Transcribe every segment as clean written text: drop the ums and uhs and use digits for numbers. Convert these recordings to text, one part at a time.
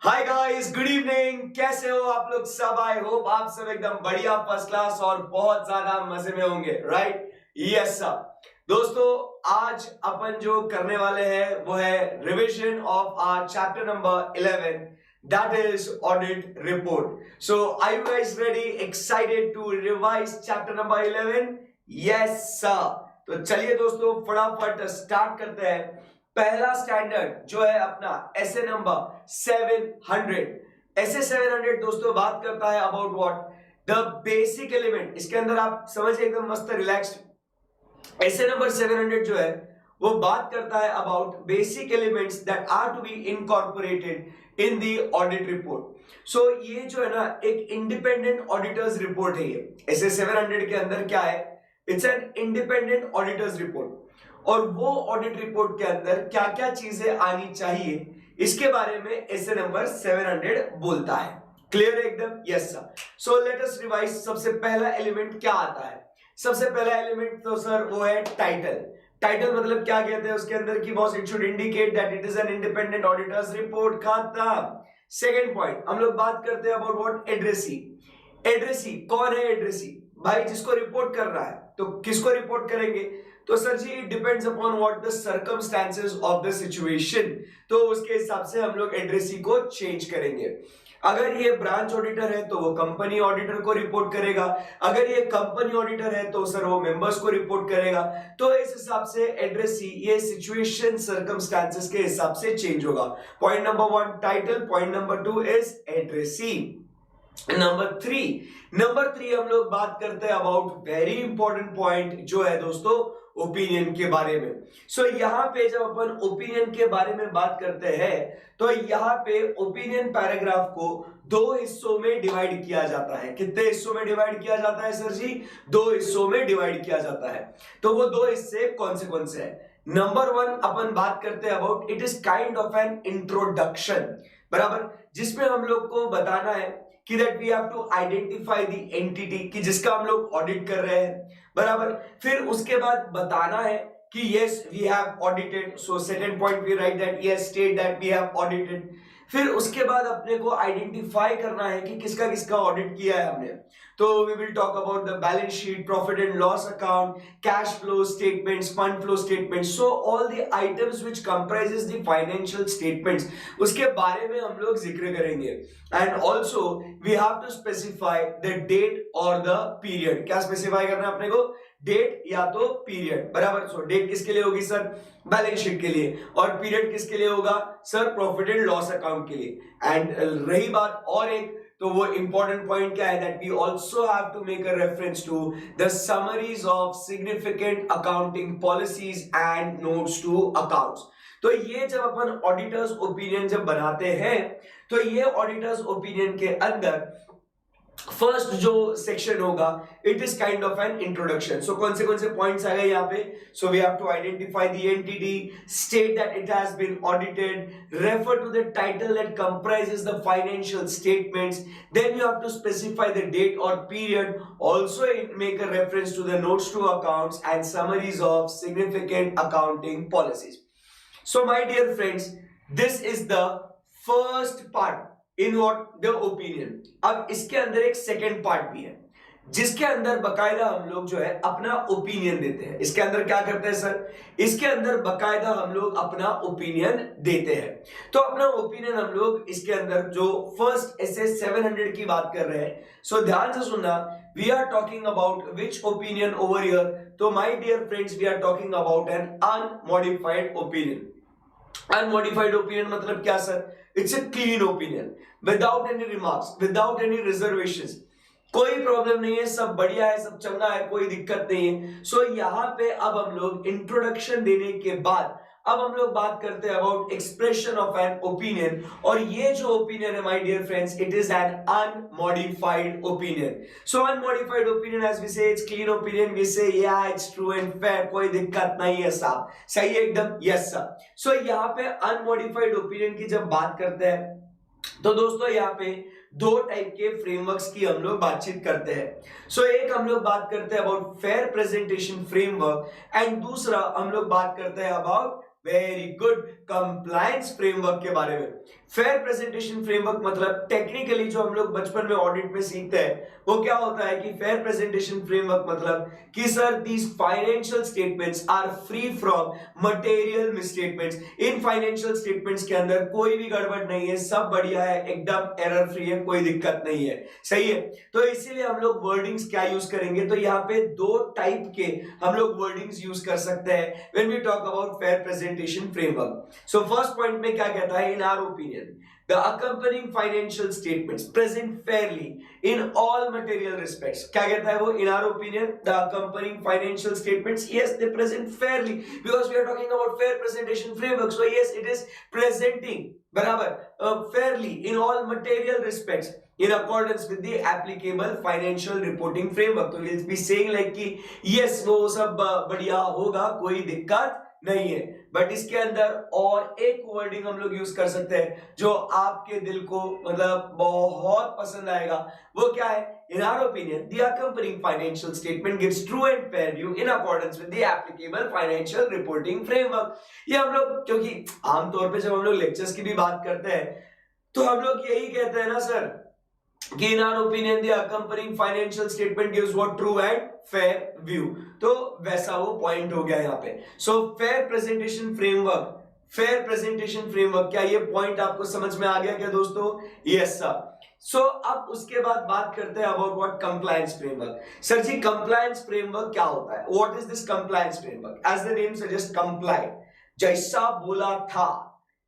Hi guys, good evening. कैसे हो आप लोग सब? आई होप आप सब एकदम बढ़िया, फर्स्ट क्लास और बहुत ज्यादा मजे में होंगे, राइट? Yes sir. दोस्तों, आज अपन जो करने वाले हैं वो है revision of our chapter number 11, that is audit report. So are you guys ready, excited to revise chapter number 11? Yes sir. तो चलिए दोस्तों, फटाफट स्टार्ट करते हैं। पहला स्टैंडर्ड जो है अपना एसे नंबर 700। एसे 700 दोस्तों बात करता है about what, the basic element. इसके अंदर आप समझिए एकदम मस्त रिलैक्स्ड। एसे नंबर 700 जो है वो बात करता है about basic elements that are to be incorporated in the audit report. So ये जो है ना एक इंडिपेंडेंट ऑडिटर्स रिपोर्ट है। ये एसे 700 के अंदर क्या है, it's an independent auditors report. और वो ऑडिट रिपोर्ट के अंदर क्या क्या चीजें आनी चाहिए इसके बारे में एसे नंबर 700 बोलता है। क्लियर है एकदम? Yes sir. So let us revise. सबसे पहला एलिमेंट क्या आता है? सबसे पहला एलिमेंट तो सर वो है टाइटल। टाइटल मतलब क्या कहते हैं उसके अंदर की boss, it should indicate that it is an independent auditors report. खत्म। सेकंड पॉइंट हम लोग बात करते हैं अबाउट व्हाट, एड्रेसी। एड्रेसी कौन है? एड्रेसी भाई जिसको रिपोर्ट कर रहा है। तो किसको रिपोर्ट करेंगे? तो sir ji it depends upon what the circumstances of the situation. तो उसके हिसाब से हम लोग एड्रेसी को चेंज करेंगे। अगर ये ब्रांच ऑडिटर है तो वो कंपनी ऑडिटर को रिपोर्ट करेगा। अगर ये कंपनी ऑडिटर है तो सर वो मेंबर्स को रिपोर्ट करेगा। तो इस हिसाब से एड्रेसी ये सिचुएशन सर्कमस्टेंसेस के हिसाब से चेंज होगा। Point number 1 title, point number 2 is addressee. Number three हम लोग बात करते हैं अबाउट वेरी इंपॉर्टेंट पॉइंट जो है दोस्तों ओपिनियन के बारे में। सो यहाँ पे जब अपन ओपिनियन के बारे में बात करते हैं तो यहाँ पे ओपिनियन पैराग्राफ को दो हिस्सों में डिवाइड किया जाता है। कितने हिस्सों में डिवाइड किया जाता है सर जी? दो हिस्सों में डिवाइड किया जाता है। तो वो दो हिस्से कौन से है? नंबर 1 अपन बात करते हैं about it is kind of an introduction, बराबर, जिसमें हम लोग को बताना है कि that we have to identify the entity कि जिसका हम लोग ऑडिट कर रहे हैं, बराबर। फिर उसके बाद बताना है कि yes we have audited. So second point we write that yes state that we have audited. फिर उसके बाद अपने को आइडेंटिफाई करना है कि किसका किसका ऑडिट किया है हमने। तो we will talk about the balance sheet, profit and loss account, cash flow statements, fund flow statements. So all the items which comprises the financial statements, उसके बारे में हम लोग जिक्र करेंगे। And also we have to specify the date और the period. क्या specify करना है अपने को? डेट या तो पीरियड, बराबर। सो डेट किसके लिए होगी सर? बैलेंस शीट के लिए। और पीरियड किसके लिए होगा sir? Profit and loss account के लिए। एंड रही बात और एक, तो वो इंपॉर्टेंट पॉइंट क्या है that we also have to make a reference to the summaries of significant accounting policies and notes to accounts. तो ये जब अपन ऑडिटर्स ओपिनियन जब बनाते हैं तो ये ऑडिटर्स ओपिनियन के अंदर फर्स्ट जो सेक्शन होगा it is kind of an introduction. So कौन से पॉइंट्स आ गए यहाँ पे? So we have to identify the entity, state that it has been audited, refer to the title that comprises the financial statements, then you have to specify the date और period, also make a reference to the notes to accounts and summaries of significant accounting policies. So my dear friends, this is the first part in what the opinion. अब इसके अंदर एक second part भी है जिसके अंदर बकायदा हम लोग जो है अपना ओपिनियन देते हैं। इसके अंदर क्या करते हैं सर? इसके अंदर बकायदा हम लोग अपना ओपिनियन देते हैं। तो अपना ओपिनियन हम लोग इसके अंदर जो फर्स्ट एसे 700 की बात कर रहे हैं, सो ध्यान से सुनना। We are talking about which opinion over here? तो my dear friends, we are talking about an unmodified opinion. Unmodified opinion मतलब क्या sir? It's a clean opinion without any remarks, without any reservations. कोई problem नहीं है, सब बढ़िया है, सब चंगा है, कोई दिक्कत नहीं है। सो यहाँ पे अब हम लोग इंट्रोडक्शन देने के बाद अब हम लोग बात करते हैं about expression of an opinion. और ये जो ओपिनियन है my dear friends, it is an unmodified opinion. So unmodified opinion, as we say, it's clean opinion, we say या इट्स ट्रू एंड फेयर, कोई दिक्कत नहीं है साहब, सही है एकदम? Yes sir. सो यहाँ पे अनमॉडिफाइड ओपिनियन की जब बात करते हैं तो दोस्तों यहाँ पे दो टाइप के फ्रेमवर्क्स की हम लोग बातचीत करते हैं। सो एक हम लोग बात करते हैं about fair presentation framework and दूसरा हम लोग बात करते हैं about very good, compliance framework के बारे में। फेयर प्रेजेंटेशन फ्रेमवर्क मतलब टेक्निकली जो हम लोग बचपन में ऑडिट में सीखते हैं वो क्या होता है कि फेयर प्रेजेंटेशन फ्रेमवर्क मतलब कि sir these financial statements are free from material misstatements. इन फाइनेंशियल स्टेटमेंट्स के अंदर कोई भी गड़बड़ नहीं है, सब बढ़िया है, एकदम एरर फ्री है, कोई दिक्कत नहीं है, सही है। तो इसीलिए हम लोग वर्डिंग्स क्या यूज करेंगे, तो यहाँ पे दो टाइप के हम लोग वर्डिंग्स यूज कर सकते हैं when we talk about fair presentation framework. So first point में क्या कहता है, in our opinion the accompanying financial statements present fairly in all material respects। क्या कहता है वो, in our opinion the accompanying financial statements, yes they present fairly because we are talking about fair presentation framework, so yes it is presenting बराबर fairly in all material respects in accordance with the applicable financial reporting framework। तो we'll be saying like कि yes वो सब बढ़िया होगा, कोई दिक्कत नहीं है। बट इसके अंदर और एक वर्डिंग हम लोग यूज कर सकते हैं जो आपके दिल को मतलब बहुत पसंद आएगा, वो क्या है, in our opinion the accompanying financial statement gives true and fair view in accordance with the applicable financial reporting framework। ये हम लोग क्योंकि आमतौर पे जब हम लोग लेक्चर्स की भी बात करते हैं तो हम लोग यही कहते हैं ना सर कि in our opinion the accompanying financial statement gives what true and fair view। तो वैसा वो पॉइंट हो गया यहाँ पे। So fair presentation framework, fair presentation framework, क्या ये पॉइंट आपको समझ में आ गया क्या दोस्तों? Yes sir. सो अब उसके बाद बात करते हैं about what compliance framework. Sir ji compliance framework क्या होता है, what is this compliance framework? As the name suggest comply, जैसा बोला था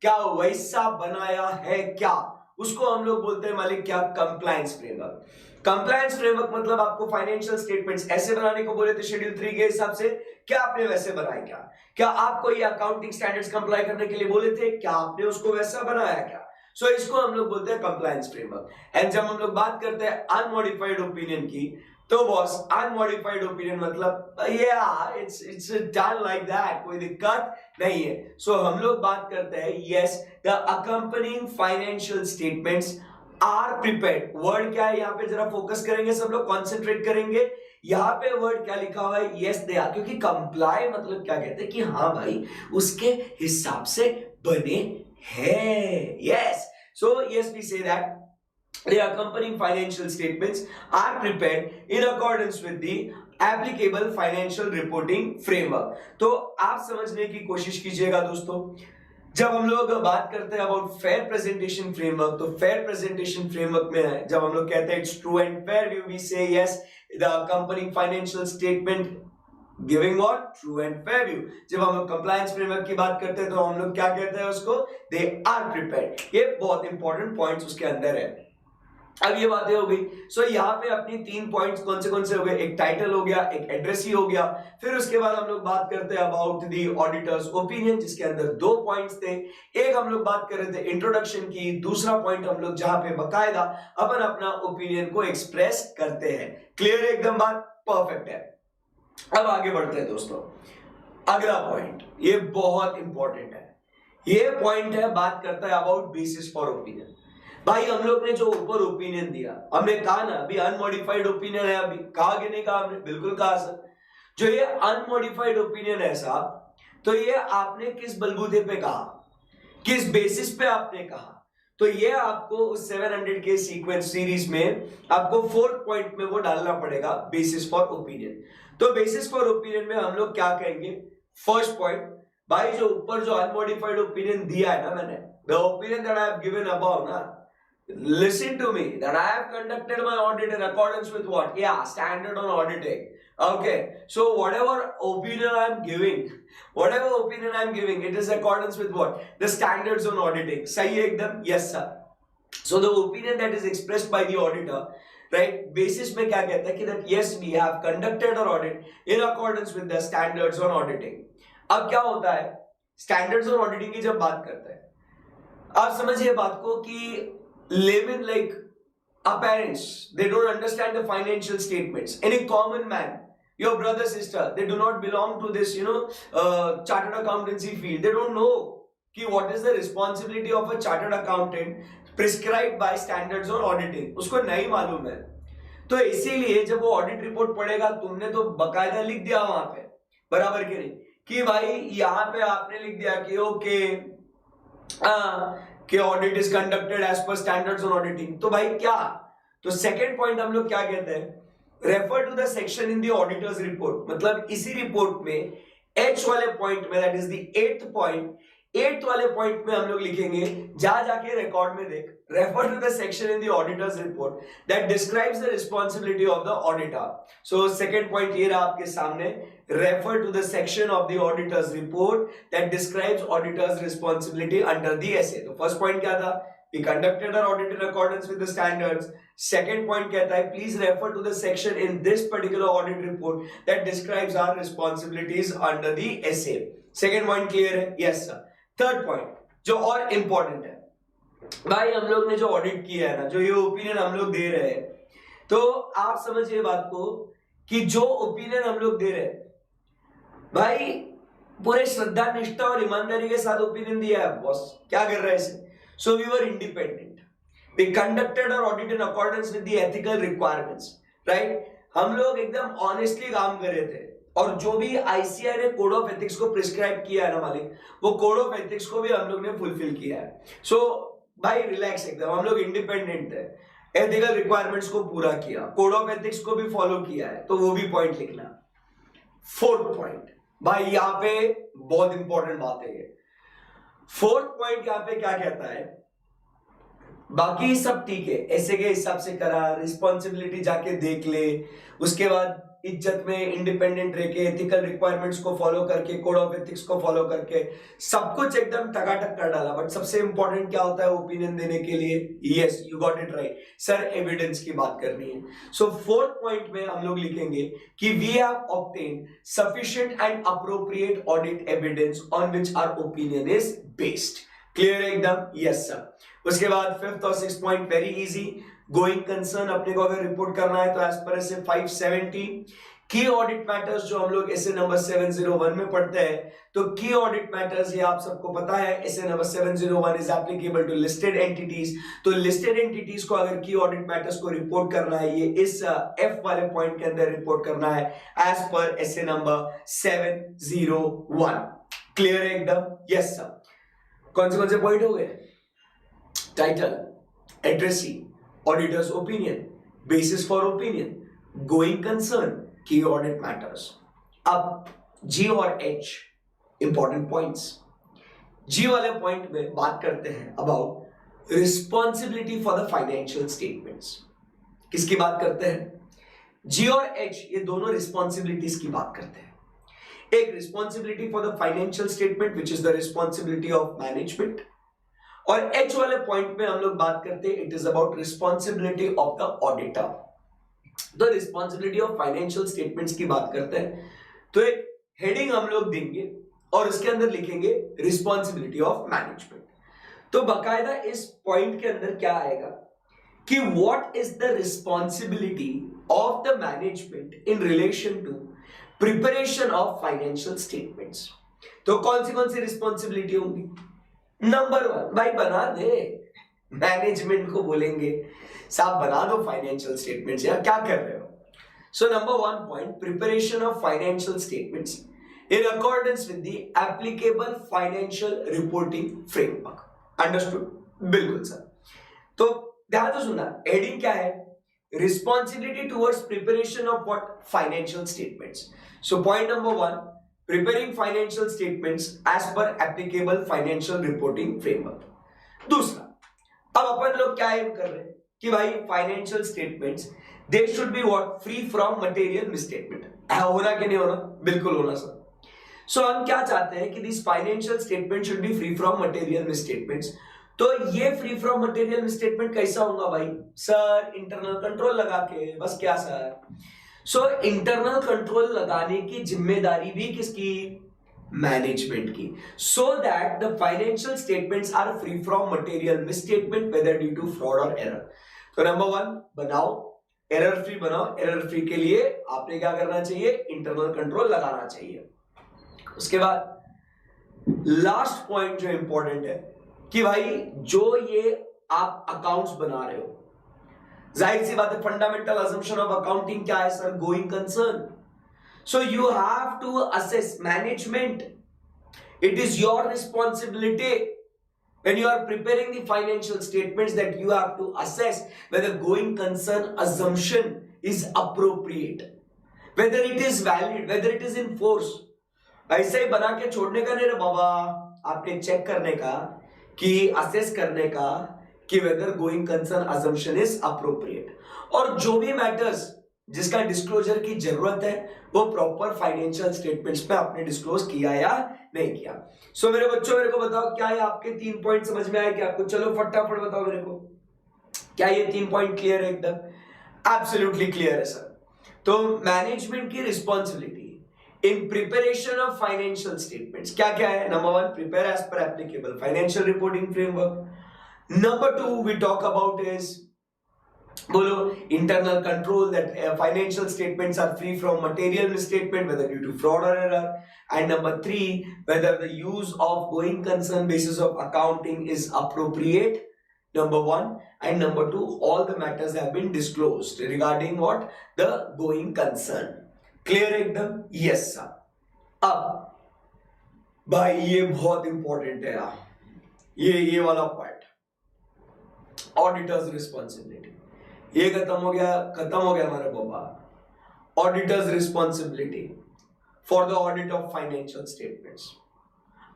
क्या वैसा बनाया है क्या, उसको हम लोग बोलते हैं मालिक क्या, कंप्लायंस फ्रेमवर्क। कंप्लायंस फ्रेमवर्क मतलब आपको फाइनेंशियल स्टेटमेंट्स ऐसे बनाने को बोले थे शेड्यूल 3 के हिसाब से, क्या आपने वैसे बनाए क्या? क्या आपको ये अकाउंटिंग स्टैंडर्ड्स कंप्लाई करने के लिए बोले थे, क्या आपने उसको वैसा बनाया क्या? सो इसको हम लोग बोलते हैं कंप्लायंस फ्रेमवर्क। एंड जब हम लोग बात करते हैं अनमॉडिफाइड ओपिनियन की, तो बॉस अनमॉडिफाइड ओपिनियन मतलब इट्स डन लाइक दैट, कोई दिक्कत नहीं है। सो हम लोग बात करते हैं yes the accompanying financial statements are prepared. Word क्या है यहाँ पे, जरा फोकस करेंगे सब लोग, कॉन्सेंट्रेट करेंगे। यहाँ पे वर्ड क्या लिखा हुआ है, यस दे आर, क्योंकि कंप्लाई मतलब क्या कहते हैं कि हाँ भाई उसके हिसाब से बने हैं। Yes, so yes we say that the accompanying financial statements are prepared in accordance with the applicable financial reporting framework। तो आप समझने की कोशिश कीजिएगा दोस्तों, जब हम लोग बात करते हैं अबाउट फेयर प्रेजेंटेशन फ्रेमवर्क, तो फेयर प्रेजेंटेशन फ्रेमवर्क में है जब हम लोग कहते हैं it's true and fair view, we say yes the accompanying financial statement giving what, true and fair view. जब हम लोग कंप्लायंस फ्रेमवर्क की बात करते हैं तो हम लोग क्या कहते हैं उसको, दे आर प्रिपेयर्ड। ये बहुत इंपॉर्टेंट पॉइंट्स उसके अंदर है। अब ये बातें हो गई। सो यहाँ पे अपनी 3 पॉइंट्स कौन से हो गए, एक टाइटल हो गया, एक एड्रेस ही हो गया, फिर उसके बाद हम लोग बात करते हैं अबाउट द ऑडिटर्स ओपिनियन जिसके अंदर 2 पॉइंट्स थे। एक हम लोग बात कर रहे थे इंट्रोडक्शन की, दूसरा पॉइंट हम लोग जहां पे बकायदा अपन अपना ओपिनियन को एक्सप्रेस करते हैं। क्लियर है एकदम बात, परफेक्ट है। अब आगे बढ़ते हैं दोस्तों, अगला पॉइंट ये बहुत इंपॉर्टेंट है। ये पॉइंट है, बात करता है अबाउट बेसिस फॉर ओपिनियन। भाई हम लोग ने जो ऊपर ओपिनियन दिया, हमने कहा ना अभी अनमॉडिफाइड ओपिनियन है, अभी कहा कि नहीं कहा हमने, बिल्कुल कहा सर। जो ये अनमॉडिफाइड ओपिनियन है साहब, तो ये आपने किस बलबूते पे कहा, किस बेसिस पे आपने कहा, तो ये आपको उस 700 के सीक्वेंस सीरीज में आपको 4th पॉइंट में वो डालना पड़ेगा, बेसिस फॉर ओपिनियन। तो बेसिस फॉर ओपिनियन में हम लोग क्या कहेंगे, फर्स्ट पॉइंट, भाई जो ऊपर जो अनमॉडिफाइड ओपिनियन दिया है ना मैंने, the opinion that I have given above ना, listen to me, that I have conducted my audit in accordance with what, yeah, standard on auditing। Okay, so whatever opinion I am giving, it is accordance with what, the standards on auditing। सही है एकदम, yes sir। So the opinion that is expressed by the auditor, right, basis में क्या कहता है कि that yes we have conducted our audit in accordance with the standards on auditing। अब क्या होता है, standards on auditing की जब बात करते हैं, आप समझिए बात को कि laymen like our parents, they don't understand the financial statements. Any common man, your brother, sister, they do not belong to this chartered accountancy field, they don't know कि what is the responsibility of a chartered accountant prescribed by standards on auditing, उसको नहीं मालूम है। तो इसीलिए जब वो audit report पढ़ेगा, तुमने तो बकायदा लिख दिया वहां पे, बराबर के नहीं कि भाई यहां पे आपने लिख दिया कि ओके कि audit is conducted as per standards on auditing, तो भाई क्या, तो सेकंड पॉइंट हम लोग क्या कहते हैं, refer to the section in the auditor's report, मतलब इसी रिपोर्ट में एच वाले पॉइंट में, that is the eighth point, eighth वाले पॉइंट में हम लोग लिखेंगे, जा जाके रिकॉर्ड में देख, refer to the section in the auditor's report that describes the responsibility of the auditor. So second point ये रहा आपके सामने, refer to the section of the auditor's report that describes auditors responsibility under the SA. तो first point क्या था, we conducted our audit in accordance with the standards. Second point कहता है please refer to the section in this particular audit report that describes our responsibilities under the SA. Second point clear है? Yes sir. Third point जो और important है, भाई हम लोग ने जो ऑडिट किया है ना, जो ये ओपिनियन हम लोग दे रहे हैं, तो आप समझिए बात को कि जो ओपिनियन हम लोग दे रहे हैं भाई पूरे श्रद्धा निष्ठा और ईमानदारी के साथ ओपिनियन दिया है बॉस, क्या कर रहे हैं इसे। So we were independent. We conducted our audit in accordance with the ethical requirements, right? हम लोग एकदम ऑनेस्टली काम कर रहे थे, और जो भी आईसीआई ने कोड ऑफ एथिक्स को प्रिस्क्राइब किया है ना मालिक, वो कोड ऑफ एथिक्स को भी हम लोग ने फुलफिल किया है। सो भाई रिलैक्स एकदम, हम लोग इंडिपेंडेंट थे, एथिकल रिक्वायरमेंट्स को पूरा किया, कोड ऑफ एथिक्स को भी फॉलो किया है, तो वो भी पॉइंट लिखना। फोर्थ पॉइंट भाई यहाँ पे बहुत इंपॉर्टेंट बात है ये, फोर्थ पॉइंट यहाँ पे क्या कहता है, बाकी सब ठीक है, ऐसे के हिसाब से करा, रिस्पॉन्सिबिलिटी जाके देख ले, उसके बाद इज्जत में इंडिपेंडेंट रह के एथिकल रिक्वायरमेंट्स को फॉलो करके, कोड ऑफ एथिक्स को फॉलो करके सब कुछ एकदम टकाटक कर डाला, बट सबसे इंपॉर्टेंट क्या होता है ओपिनियन देने के लिए, yes you got it right sir, evidence की बात करनी है। सो फोर्थ पॉइंट में हम लोग लिखेंगे कि we have obtained sufficient and appropriate audit evidence on which our opinion is based. Clear है एकदम? Yes sir. उसके बाद फिफ्थ और sixth point very easy, going concern अपने को अगर रिपोर्ट करना है तो एज पर एसए 570 की ऑडिट मैटर्स जो हम लोग एसए नंबर 701 में पढ़ते हैं, तो की ऑडिट मैटर्स ये आप सबको पता है, SA number 701 is applicable to listed entities. तो लिस्टेड एंटिटीज को अगर की ऑडिट मैटर्स को रिपोर्ट करना है, ये इस एफ वाले पॉइंट के अंदर रिपोर्ट करना है as per SA number 701। Clear है एकदम? Yes sir. कौन से पॉइंट हो गए? Title, addressee, auditors opinion, basis for opinion, going concern, की ऑडिट मैटर्स। अब जी और एच इंपॉर्टेंट पॉइंट्स। जी वाले पॉइंट में बात करते हैं about responsibility for the financial statements. किसकी बात करते हैं? जी और एच ये दोनों रिस्पॉन्सिबिलिटीज की बात करते हैं। एक responsibility for the financial statement which is the responsibility of management, और एच वाले पॉइंट में हम लोग बात करते हैं it is about responsibility of the auditor. तो रिस्पॉन्सिबिलिटी ऑफ फाइनेंशियल स्टेटमेंट्स की बात करते हैं तो एक हेडिंग हम लोग देंगे और उसके अंदर लिखेंगे रिस्पॉन्सिबिलिटी ऑफ मैनेजमेंट। तो बकायदा इस पॉइंट के अंदर क्या आएगा कि what is the responsibility of the management in relation to preparation of financial statements. तो कौन सी रिस्पॉन्सिबिलिटी होंगी? नंबर वन, भाई बना दे, मैनेजमेंट को बोलेंगे साहब बना दो फाइनेंशियल स्टेटमेंट्स, यार क्या कर रहे हो। So number one point, preparation of financial statements in accordance with the applicable financial reporting framework. Understood? बिल्कुल सर। तो ध्यान से सुनना, हेडिंग क्या है? Responsibility towards preparation of what? Financial statements. So point number one, preparing financial statements as per applicable financial reporting framework। दूसरा, अब अपन लोग क्या एम कर रहे हैं कि भाई financial statements they should be what? Free from material misstatement. होना कि नहीं होना? बिल्कुल होना सर। सो हम क्या चाहते हैं कि this financial statement should be free from material misstatements. तो ये फ्री फ्रॉम मटेरियल मिसस्टेटमेंट कैसा होगा भाई? सर इंटरनल कंट्रोल लगा के, बस क्या सर? सो इंटरनल कंट्रोल लगाने की जिम्मेदारी भी किसकी? मैनेजमेंट की। So that the financial statements are free from material misstatement whether due to fraud और एरर। तो नंबर वन बनाओ, एरर फ्री बनाओ। एरर फ्री के लिए आपने क्या करना चाहिए? इंटरनल कंट्रोल लगाना चाहिए। उसके बाद लास्ट पॉइंट जो इंपॉर्टेंट है कि भाई जो ये आप अकाउंट्स बना रहे हो, जाहिर सी बात है फंडामेंटल अजम्पशन ऑफ अकाउंटिंग क्या है sir? Going concern. So you have to assess management. It is your responsibility when you are preparing the financial statements that you have to assess whether going concern assumption is appropriate, whether it is valid, whether it is in force. ऐसे ही बना के छोड़ने का नहीं रे बाबा, आपने check करने का कि असेस करने का कि whether going concern assumption is appropriate, और जो भी मैटर्स जिसका डिस्क्लोजर की जरूरत है वो प्रॉपर फाइनेंशियल स्टेटमेंट्स पे आपने डिस्क्लोज किया या नहीं किया। सो मेरे बच्चों, मेरे को बताओ क्या ये आपके 3 पॉइंट समझ में आए क्या आपको? चलो फटाफट बताओ मेरे को, क्या ये 3 पॉइंट क्लियर है? एकदम एब्सोल्युटली क्लियर है सर। तो मैनेजमेंट की responsibility in preparation of financial statements क्या क्या है? Number 1, prepare as per applicable financial reporting framework. Number 2 we talk about is, बोलो, internal control that financial statements are free from material misstatement whether due to fraud or error, and number 3 whether the use of going concern basis of accounting is appropriate, number 1, and number 2 all the matters have been disclosed regarding what the going concern. Clear एकदम? Yes sir. अब भाई ये बहुत important है यार, ये वाला point, auditors responsibility. ये खत्म हो गया हमारा बाबा। Auditors responsibility for the audit of financial statements.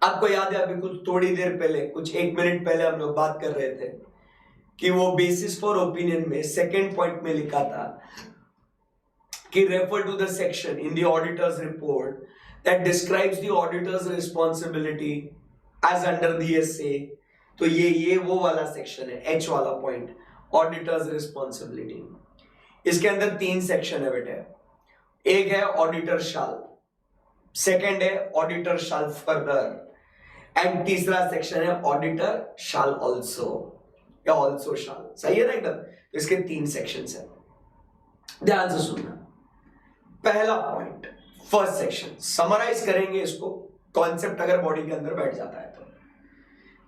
आपको याद है अभी कुछ थोड़ी देर पहले, कुछ 1 मिनट पहले हम लोग बात कर रहे थे कि वो बेसिस फॉर ओपिनियन में सेकेंड पॉइंट में लिखा था कि refer to the section in the auditor's report that describes the auditor's responsibility as under the SA. तो ये वो वाला सेक्शन है, एच वाला पॉइंट, ऑडिटर्स रिस्पॉन्सिबिलिटी। इसके अंदर 3 सेक्शन है बेटे। एक है ऑडिटर शाल, सेकंड है ऑडिटर शाल फर्दर, एंड तीसरा सेक्शन है ऑडिटर शाल ऑल्सो या ऑल्सो शाल। सही है ना एकदम? तो इसके 3 सेक्शंस हैं, ध्यान से सुनना। पहला पॉइंट, फर्स्ट सेक्शन, समराइज करेंगे इसको, कॉन्सेप्ट अगर बॉडी के अंदर बैठ जाता है तो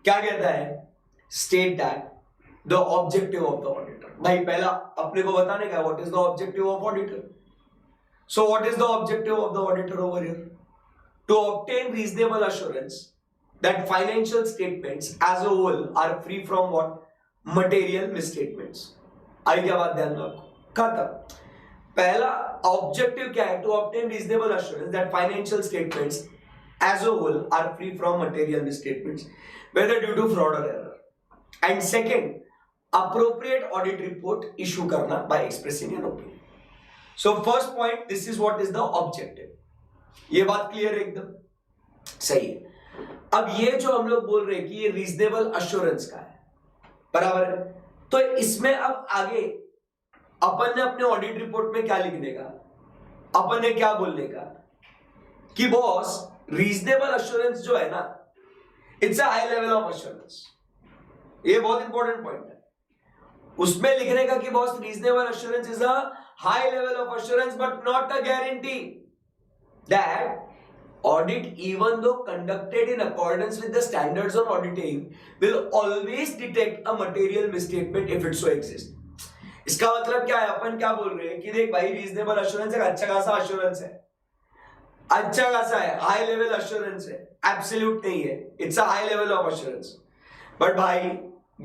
क्या कहता है? State that the objective of the auditor। भाई पहला अपने को बताने का, what is the objective of auditor? So what is the objective of the auditor over here? To obtain reasonable assurance that financial statements as a whole are free from what? Material misstatements। आई क्या बात ध्यान में आपको? खत्म। पहला objective क्या है? To obtain reasonable assurance that financial statements as a whole are free from material misstatements whether due to fraud or error, and second, appropriate audit report issue करना by expressing an opinion। So first point, this is what is the objective। ये बात clear है एकदम? सही है। अब ये जो हम लोग बोल रहे हैं कि ये रीजनेबल अश्योरेंस का है, बराबर है, तो इसमें अब आगे अपन ने अपने ऑडिट रिपोर्ट में क्या लिखने का, अपन ने क्या बोलने का कि बॉस रीजनेबल अश्योरेंस जो है ना, it's a high level of assurance. ये बहुत इंपॉर्टेंट पॉइंट है। उसमें लिखने का कि boss reasonable assurance is a high level of assurance but not a guarantee that audit, even though conducted in accordance with the standards on auditing, will always detect a material misstatement if it so exists। इसका मतलब क्या है? अपन क्या बोल रहे हैं कि देख भाई, रीजनेबल अश्योरेंस एक अच्छा खासा अश्योरेंस है, अच्छा खासा है, हाई लेवल अश्योरेंस है, एब्सोल्यूट नहीं है, it's a high level of assurance, but भाई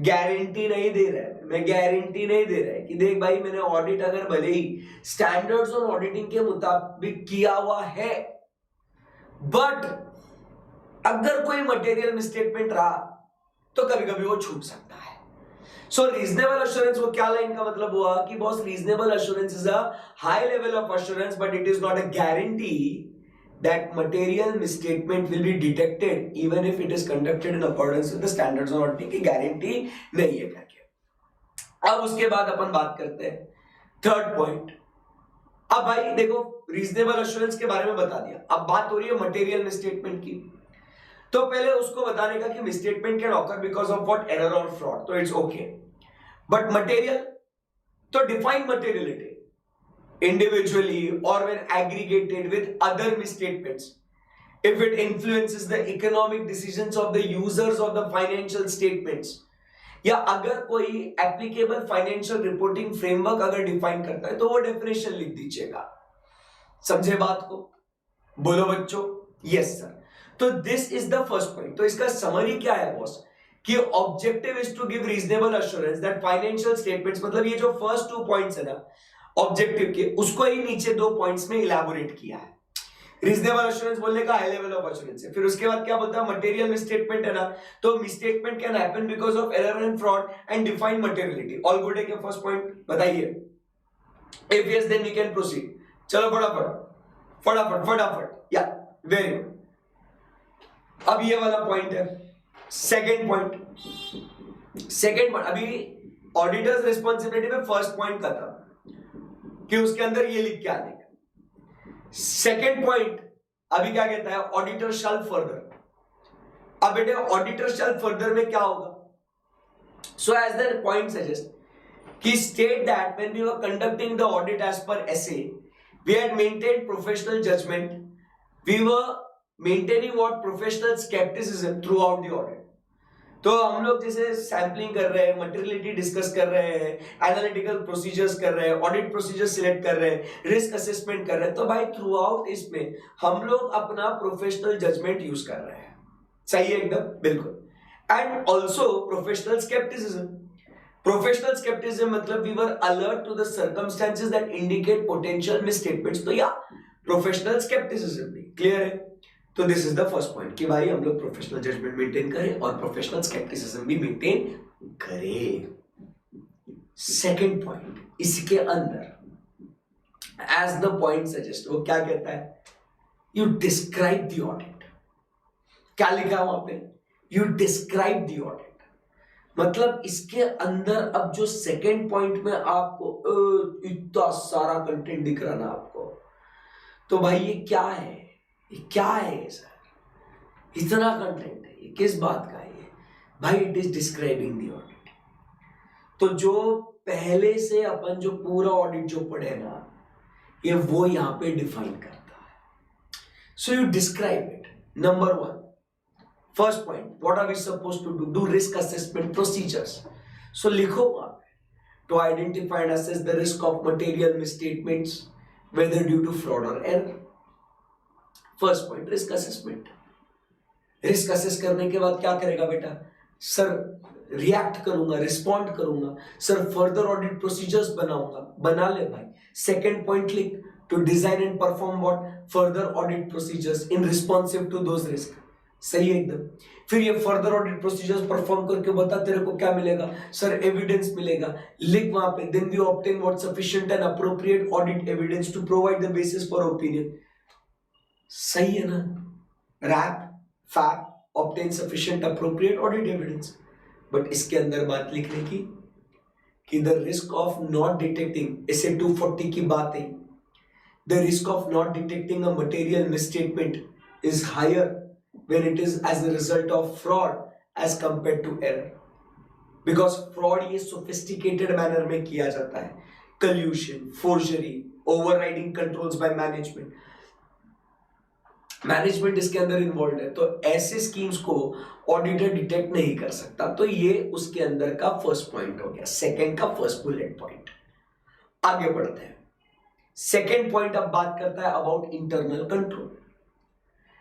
गारंटी नहीं दे रहा है, मैं गारंटी नहीं दे रहा है कि देख भाई मैंने ऑडिट अगर भले ही स्टैंडर्ड्स ऑन ऑडिटिंग के मुताबिक किया हुआ है, बट अगर कोई मटेरियल मिसस्टेटमेंट रहा तो कभी कभी वो छूट सकता है। सो रीजनेबल अश्योरेंस, वो क्या लाइन का मतलब हुआ कि boss reasonable assurance is a high level of assurance but it is not a guarantee that material misstatement will be detected even if it is conducted in accordance with the standards of auditing की guarantee नहीं है करके। अब उसके बाद अपन बात करते हैं थर्ड पॉइंट। अब भाई देखो, रीजनेबल अश्योरेंस के बारे में बता दिया, अब बात हो रही है मटेरियल मिसस्टेटमेंट की। तो पहले उसको बताने का कि misstatement can occur because of what? Error और फ्रॉड, तो इट्स ओके। बट मटेरियल, तो define materiality individually or when aggregated with other misstatements if it influences the economic decisions of the users of the financial statements, या अगर कोई applicable financial reporting framework अगर define करता है तो वो definition लिख दीजिएगा। समझे बात को? बोलो बच्चों, यस सर। तो this is the first point. तो इसका समरी क्या है बॉस, कि objective is to give reasonable assurance that financial statements, मतलब ये जो फर्स्ट 2 पॉइंट्स है ना ऑब्जेक्टिव के, उसको ही नीचे 2 पॉइंट्स में इलैबोरेट किया है। रीजनेबल एश्योरेंस बोलने का हाई लेवल ऑफ एश्योरेंस है। फिर उसके बाद क्या बोलता है, मटेरियल मिसस्टेटमेंट है ना, तो misstatement can happen because of error and fraud and defined materiality. All good है क्या फर्स्ट पॉइंट? बताइए। If yes then we can proceed. चलो फटाफट फटाफट फटाफट, या वेरी गुड। अब ये वाला पॉइंट है सेकंड पॉइंट। अभी ऑडिटर्स रिस्पॉन्सिबिलिटी में फर्स्ट पॉइंट का था कि उसके अंदर ये लिख के आने का। सेकंड पॉइंट अभी क्या कहता है, ऑडिटर शैल फर्दर। अब बेटे ऑडिटर शैल फर्दर में क्या होगा, so as the point suggest कि state that when we were conducting the audit as per SA we had maintained professional judgement, we were maintaining what professional scepticism throughout the audit. तो हम लोग जैसे sampling कर रहे हैं, materiality discuss कर रहे हैं, एनालिटिकल प्रोसीजर्स कर रहे हैं, ऑडिट प्रोसीजर सिलेक्ट कर रहे हैं, रिस्क असेसमेंट कर रहे हैं, तो भाई थ्रू आउट इसमें हम लोग अपना प्रोफेशनल जजमेंट यूज कर रहे हैं। सही है एकदम, बिल्कुल। And also professional scepticism. Professional scepticism मतलब we were alert to the circumstances that indicate potential misstatements. तो या प्रोफेशनल स्केप्टिसिज्म भी क्लियर है। तो this is the first point कि भाई हम लोग प्रोफेशनल जजमेंट मेंटेन करें और प्रोफेशनल स्केप्टिसिज्म भी मेंटेन करें। सेकंड पॉइंट इसके अंदर एज द पॉइंट सजेस्ट, वो क्या कहता है, यू डिस्क्राइब द ऑडिट। क्या लिखा है वहां पे, यू डिस्क्राइब द ऑडिट। मतलब इसके अंदर अब जो सेकंड पॉइंट में आपको इतना सारा कंटेंट दिख रहा ना आपको, तो भाई ये क्या है, ये क्या है सर, इतना कंटेंट है, ये किस बात का है? भाई it is describing the audit. तो जो पहले से अपन जो पूरा ऑडिट जो पढ़े ना, ये वो यहां पे डिफाइन करता है। So you describe it. Number 1 first point, what are we supposed to do risk assessment procedures. So लिखो वहां पे to identify and assess the risk of material misstatements whether due to fraud और error. First point risk assessment. Risk assess करने के बाद क्या करेगा बेटा, सर रिएक्ट करूंगा, रिस्पॉन्ड करूंगा, सर फर्दर ऑडिट प्रोसीजर्स बनाऊंगा, बना ले भाई। सेकंड पॉइंट लिख, to design and perform what further audit procedures in responsive to those risk. सही है एकदम। फिर ये फर्दर ऑडिट प्रोसीजर्स परफॉर्म करके बता तेरे को क्या मिलेगा, सर एविडेंस मिलेगा, लिख वहां पे। Then we obtain what sufficient and appropriate audit evidence to provide the basis for opinion. सही है ना, rap fact obtain sufficient appropriate audit evidence. But इसके अंदर बात लिखने की कि the risk of not detecting, इसे 240 की बात है, the risk of not detecting a material misstatement is higher when it is as a result of fraud as compared to error, because fraud ये sophisticated manner में किया जाता है, collusion, forgery, overriding controls by management इसके अंदर involve है। तो ऐसे स्कीम्स को ऑडिटर डिटेक्ट नहीं कर सकता। तो ये उसके अंदर का फर्स्ट पॉइंट हो गया, सेकंड का फर्स्ट बुलेट पॉइंट। आगे बढ़ते हैं। सेकंड पॉइंट अब बात करता है अबाउट इंटरनल कंट्रोल।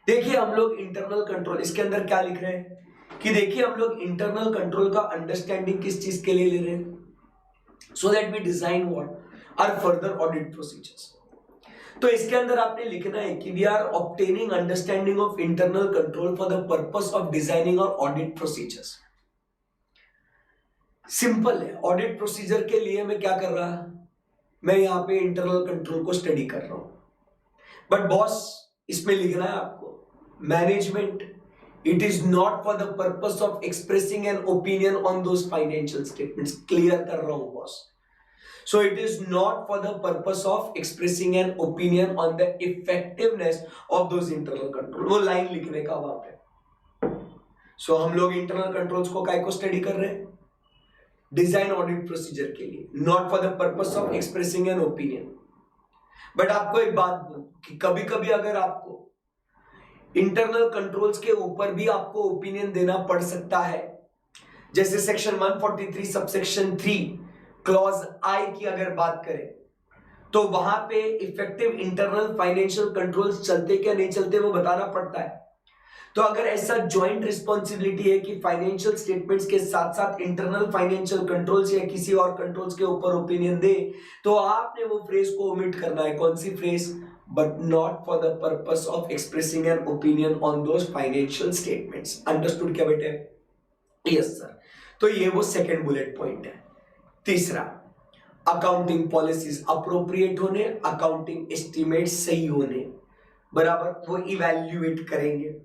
देखिए हम लोग इंटरनल कंट्रोल, इसके अंदर क्या लिख रहे हैं कि देखिए हम लोग इंटरनल कंट्रोल का अंडरस्टैंडिंग किस चीज के लिए ले रहे हैं, so that we design what are further audit procedures. तो इसके अंदर आपने लिखना है कि we are obtaining understanding of internal control for the purpose of designing our audit procedures. Simple है, ऑडिट प्रोसीजर के लिए मैं क्या कर रहा, मैं यहां पे इंटरनल कंट्रोल को स्टडी कर रहा हूं। बट बॉस इसमें लिखना है आपको, management it is not for the purpose of expressing an opinion on those financial statements। Clear कर रहा हूं boss. So it is not for the purpose of expressing an opinion on the effectiveness of those internal control। वो line लिखने का वहां पे। So हम लोग इंटरनल कंट्रोल्स को काय को स्टडी कर रहे हैं, डिजाइन ऑडिट प्रोसीजर के लिए, not for the purpose of expressing an opinion. But आपको एक बात बोलूं कि कभी कभी अगर आपको इंटरनल कंट्रोल्स के ऊपर भी आपको ओपिनियन देना पड़ सकता है, जैसे सेक्शन 143 सबसेक्शन 3 क्लॉज आई की अगर बात करें, तो वहां पे इफेक्टिव इंटरनल फाइनेंशियल कंट्रोल्स चलते क्या नहीं चलते वो बताना पड़ता है। तो अगर ऐसा ज्वाइंट रिस्पॉन्सिबिलिटी है कि फाइनेंशियल स्टेटमेंट्स के साथ साथ इंटरनल फाइनेंशियल कंट्रोल्स या किसी और कंट्रोल्स के ऊपर ओपिनियन दे, तो आपने वो फ्रेज को ओमिट करना है। कौन सी phrase? But not for the purpose of expressing an opinion on those financial statements. Understood क्या बेटे? Yes sir. तो ये वो सेकेंड बुलेट पॉइंट है। तीसरा, अकाउंटिंग पॉलिसीज अप्रोप्रिएट होने, अकाउंटिंग एस्टिमेट सही होने, बराबर, वो इवैल्यूएट करेंगे।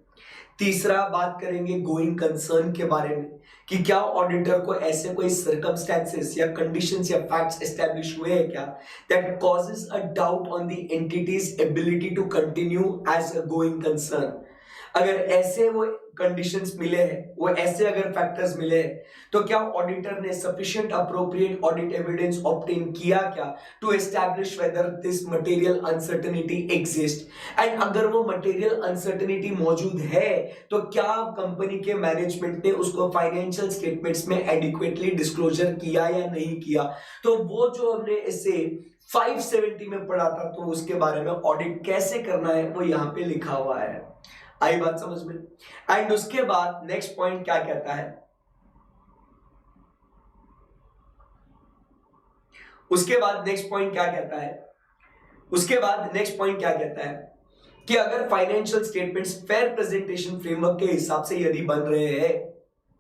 तीसरा बात करेंगे गोइंग कंसर्न के बारे में कि क्या ऑडिटर को ऐसे कोई सर्कमस्टेंसेस या कंडीशंस या फैक्ट्स एस्टैब्लिश हुए हैं क्या that causes a doubt on the entity's ability to continue as a going concern. अगर ऐसे वो कंडीशंस मिले हैं, वो ऐसे अगर फैक्टर्स मिले हैं, तो क्या ऑडिटर ने sufficient appropriate audit evidence obtain किया क्या to establish whether this material uncertainty exist. And अगर वो मटेरियल अनसर्टेनिटी मौजूद है तो क्या कंपनी के मैनेजमेंट ने उसको फाइनेंशियल स्टेटमेंट्स में एडिक्वेटली डिस्क्लोजर किया या नहीं किया। तो वो जो हमने इसे 570 में पढ़ा था, तो उसके बारे में ऑडिट कैसे करना है वो यहाँ पे लिखा हुआ है। आई बात समझ में? एंड उसके बाद नेक्स्ट पॉइंट क्या कहता है? उसके बाद नेक्स्ट पॉइंट क्या कहता है? उसके बाद नेक्स्ट पॉइंट क्या कहता है कि अगर financial statements fair presentation framework के हिसाब से यदि बन रहे हैं,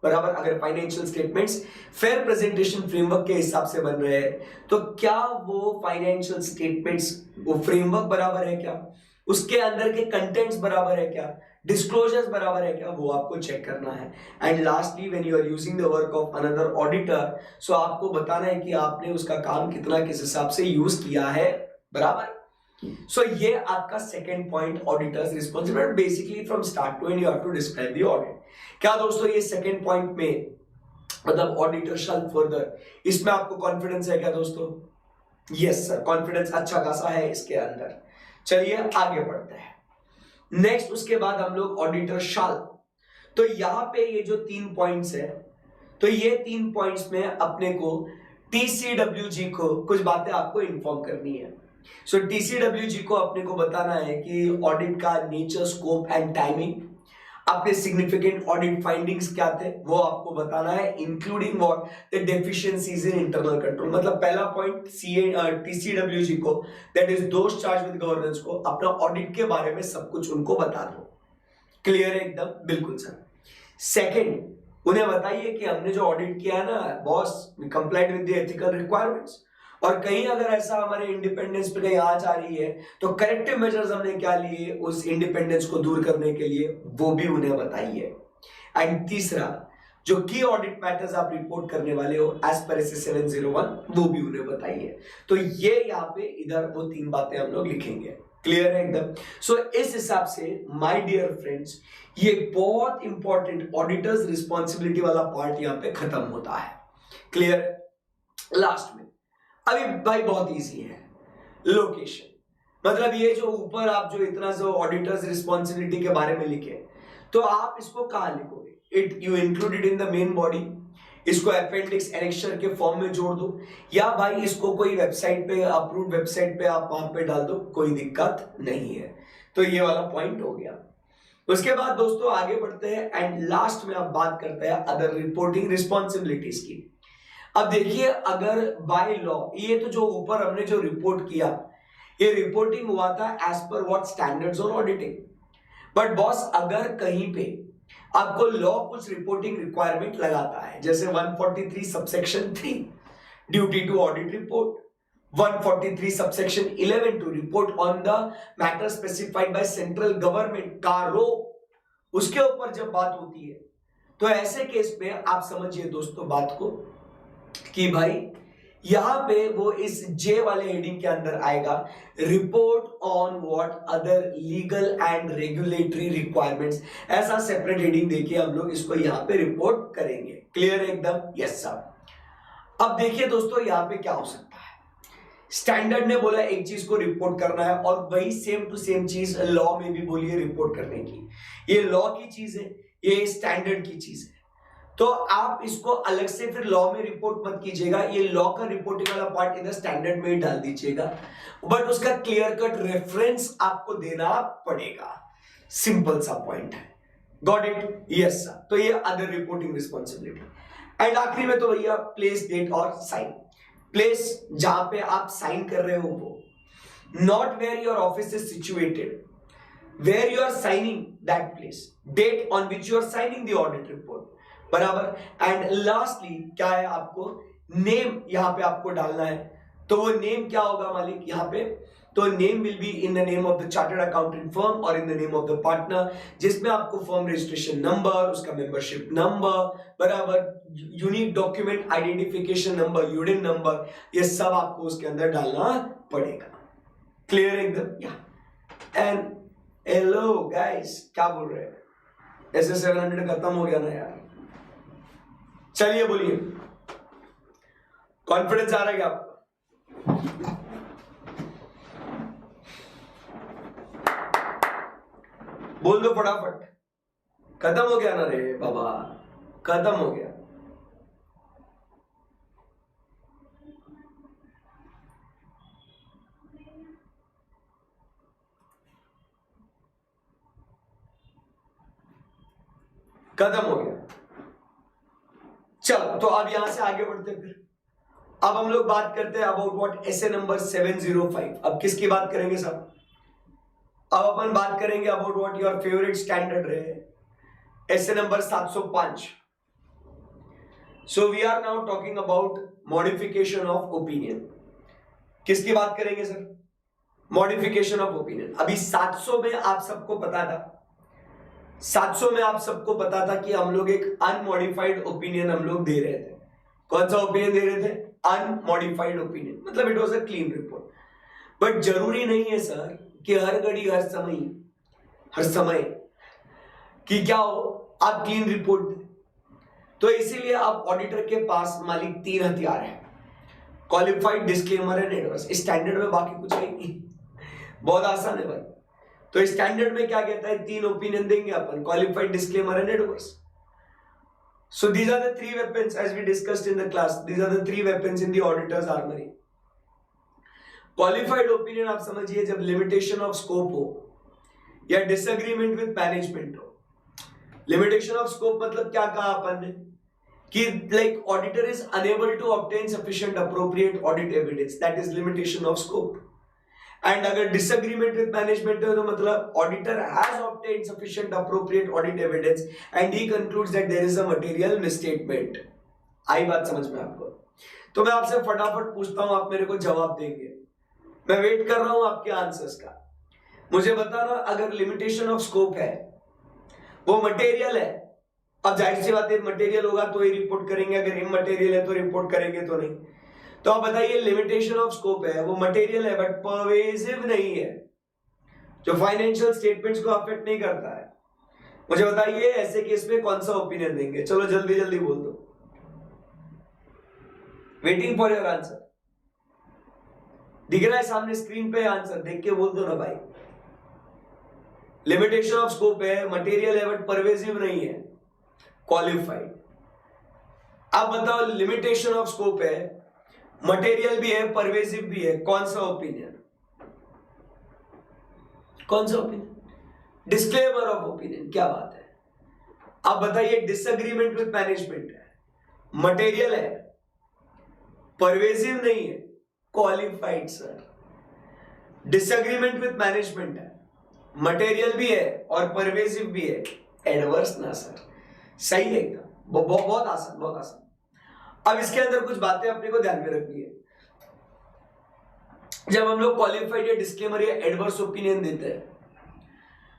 बराबर, अगर financial statements fair presentation framework के हिसाब से बन रहे हैं, तो क्या वो फाइनेंशियल स्टेटमेंट्स वो फ्रेमवर्क बराबर है क्या, उसके अंदर के कंटेंट्स बराबर है क्या, डिस्क्लोजर्स बराबर है क्या, वो आपको चेक करना है। And lastly when you are using the work of another auditor, so आपको बताना है कि आपने उसका काम कितना किस हिसाब से यूज किया है, बराबर। सो ये आपका second point, auditor's responsibility. Basically from start to end you have to describe the audit. क्या दोस्तों ये सेकंड पॉइंट में मतलब ऑडिटर शैल फर्दर, इसमें आपको कॉन्फिडेंस है क्या दोस्तों? यस सर, कॉन्फिडेंस अच्छा खासा है इसके अंदर। चलिए आगे बढ़ते हैं। नेक्स्ट उसके बाद हम लोग ऑडिटर शाल। तो यहां पे ये जो 3 पॉइंट्स है, तो ये 3 पॉइंट्स में अपने को टीसीडब्ल्यूजी को कुछ बातें आपको इन्फॉर्म करनी है। सो टीसीडब्ल्यूजी को अपने को बताना है कि ऑडिट का नेचर, स्कोप एंड टाइमिंग, अपने सिग्निफिकेंट ऑडिट फाइंडिंग्स क्या थे वो आपको बताना है, including what the deficiencies in internal control. मतलब पहला पॉइंट टीसीडब्ल्यूजी को, दैट इज दोस्त चार्ज विद गवर्नेंस को, अपना ऑडिट के बारे में सब कुछ उनको बता दो। क्लियर है एकदम? बिल्कुल सर। सेकंड, उन्हें बताइए कि हमने जो ऑडिट किया है ना boss, we complied with the ethical requirements, और कहीं अगर ऐसा हमारे इंडिपेंडेंस पे कहीं आंच आ रही है तो करेक्टिव मेजर्स हमने क्या लिए उस इंडिपेंडेंस को दूर करने के लिए, वो भी उन्हें बताइए। एंड तीसरा, जो की ऑडिट मैटर्स आप रिपोर्ट करने वाले हो एज पर एस 701, वो भी उन्हें बताइए। तो ये यहाँ पे इधर वो 3 बातें हम लोग लिखेंगे। क्लियर है एकदम? सो इस हिसाब से माय डियर फ्रेंड्स, ये बहुत इंपॉर्टेंट ऑडिटर्स रिस्पॉन्सिबिलिटी वाला पार्ट यहाँ पे खत्म होता है। क्लियर? लास्ट में अभी भाई बहुत इजी है, लोकेशन। मतलब ये जो ऊपर आप जो इतना जो ऑडिटर्स रिस्पॉन्सिबिलिटी के बारे में लिखे, तो आप इसको कहां लिखोगे? It you included in the main body, इसको अपेंडिक्स एनेक्सर के फॉर्म में जोड़ दो, या भाई इसको कोई वेबसाइट पे, अप्रूव्ड वेबसाइट पे आप वहां पे डाल दो, कोई दिक्कत नहीं है। तो ये वाला पॉइंट हो गया। उसके बाद दोस्तों आगे बढ़ते हैं एंड लास्ट में आप बात करते हैं अदर रिपोर्टिंग रिस्पॉन्सिबिलिटीज की। अब देखिए, अगर बाय लॉ, ये तो जो ऊपर हमने जो रिपोर्ट किया, ये रिपोर्टिंग हुआ था as per what standards on auditing. But boss अगर कहीं पे आपको लॉ कुछ रिपोर्टिंग रिक्वायरमेंट लगाता है, जैसे 143 subsection 3 duty to audit report, 143 subsection 11 to report on the matter specified by central government का रो, उसके ऊपर जब बात होती है, तो ऐसे केस में आप समझिए दोस्तों बात को कि भाई यहां पे वो इस जे वाले हेडिंग के अंदर आएगा, report on what other legal and regulatory requirements. ऐसा सेपरेट हेडिंग देखिए, हम लोग इसको यहां पे रिपोर्ट करेंगे। क्लियर है एकदम? Yes sir. अब देखिए दोस्तों, यहां पे क्या हो सकता है, स्टैंडर्ड ने बोला एक चीज को रिपोर्ट करना है, और वही सेम टू सेम चीज लॉ में भी बोली है रिपोर्ट करने की। ये लॉ की चीज है, ये स्टैंडर्ड की चीज है। तो आप इसको अलग से फिर लॉ में रिपोर्ट मत कीजिएगा, ये लॉ का रिपोर्टिंग वाला पार्ट इधर स्टैंडर्ड में ही डाल दीजिएगा, बट उसका क्लियर कट रेफरेंस आपको देना पड़ेगा। सिंपल सा पॉइंट है। Got it? Yes sir. तो ये अदर रिपोर्टिंग रिस्पॉन्सिबिलिटी। एंड आखिरी में तो भैया प्लेस, डेट और साइन। प्लेस जहां पे आप साइन कर रहे हो वो, not where your office is situated, where you are signing that place, date on which you are signing the audit report, बराबर। एंड लास्टली क्या है, आपको नेम यहां पे आपको डालना है। तो वो नेम क्या होगा मालिक यहाँ पे, तो name will be in the name of the chartered accountant firm और in the name of the partner, जिसमें आपको फर्म रजिस्ट्रेशन नंबर, उसका मेंबरशिप नंबर, बराबर, unique document identification number, UDIN number, ये सब आपको उसके अंदर डालना पड़ेगा। क्लियर एकदम? या एंड हेलो गाइस, क्या बोल रहे हैं? ऐसे 700 खत्म हो गया ना यार। चलिए बोलिए, कॉन्फिडेंस आ रहा है क्या आपको? बोल दो फटाफट। खत्म हो गया ना रे बाबा, खत्म हो गया। खत्म हो गया। चलो, तो अब यहां से आगे बढ़ते हैं। फिर अब हम लोग बात करते हैं अबाउट व्हाट एसए नंबर 705। अब किसकी बात करेंगे साहब? अब अपन बात करेंगे about what your favourite standard रहे, SA number 705। So we are now talking about modification of opinion. किसकी बात करेंगे सर? Modification of opinion. अभी 700 में आप सबको पता था, 700 में आप सबको पता था कि हम लोग एक अनमॉडिफाइड ओपिनियन हम लोग दे रहे थे। कौन सा ओपिनियन दे रहे थे? अनमॉडिफाइड ओपिनियन, मतलब it was a clean report. But जरूरी नहीं है सर कि हर घड़ी हर समय कि क्या हो आप क्लीन रिपोर्ट दें। तो इसीलिए आप ऑडिटर के पास मालिक 3 हथियार है, qualified, disclaimer and adverse. Standard में बाकी कुछ नहीं, बहुत आसान है भाई। तो स्टैंडर्ड में क्या कहता है, 3 ओपिनियन देंगे अपन, qualified, disclaimer and adverse. So these are the 3 weapons as we discussed in the class. These are the 3 weapons in the auditor's armory. Qualified opinion आप समझिए जब limitation of scope हो या disagreement with management हो। Limitation of scope मतलब क्या कहा अपन ने कि like auditor is unable to obtain sufficient appropriate audit evidence, that is limitation of scope. And अगर डिसएग्रीमेंट विद मैनेजमेंट है तो मतलब auditor has obtained sufficient appropriate audit evidence and he concludes that there is a material misstatement. आई बात समझ में आपको? तो मैं आपसे फटाफट पूछता हूं, आप मेरे को जवाब देंगे। मैं वेट कर रहा हूं आपके आंसर्स का। मुझे बताना, अगर लिमिटेशन ऑफ स्कोप है, वो मटेरियल है, अब जाहिर सी बात है मटेरियल होगा तो ही रिपोर्ट करेंगे, अगर इमटेरियल है तो रिपोर्ट करेंगे तो नहीं। तो आप बताइए, लिमिटेशन ऑफ स्कोप है, वो मटेरियल है बट परवेसिव नहीं है, जो फाइनेंशियल स्टेटमेंट्स को अफेक्ट नहीं करता है। मुझे बताइए ऐसे केस में कौन सा ओपिनियन देंगे? चलो जल्दी जल्दी बोल दो, वेटिंग फॉर योर आंसर। दिख रहा है सामने स्क्रीन पे आंसर, देख के बोल दो ना भाई। लिमिटेशन ऑफ स्कोप है, मटेरियल है बट परवेसिव नहीं है, क्वालिफाइड। अब बताओ, लिमिटेशन ऑफ स्कोप है, मटेरियल भी है, परवेसिव भी है, कौन सा ओपिनियन? कौन सा ओपिनियन? Disclaimer of opinion. क्या बात है। अब बताइए, डिसएग्रीमेंट विद मैनेजमेंट है, मटेरियल है, परवेसिव नहीं है, qualified sir. Disagreement with management है, मटेरियल भी है और परवेसिव भी है, एडवर्स ना सर। सही है एकदम, बहुत आसान, बहुत आसान। अब इसके अंदर कुछ बातें अपने को ध्यान में रखनी है। जब हम लोग क्वालिफाइड या डिस्क्लेमर या एडवर्स ओपिनियन देते हैं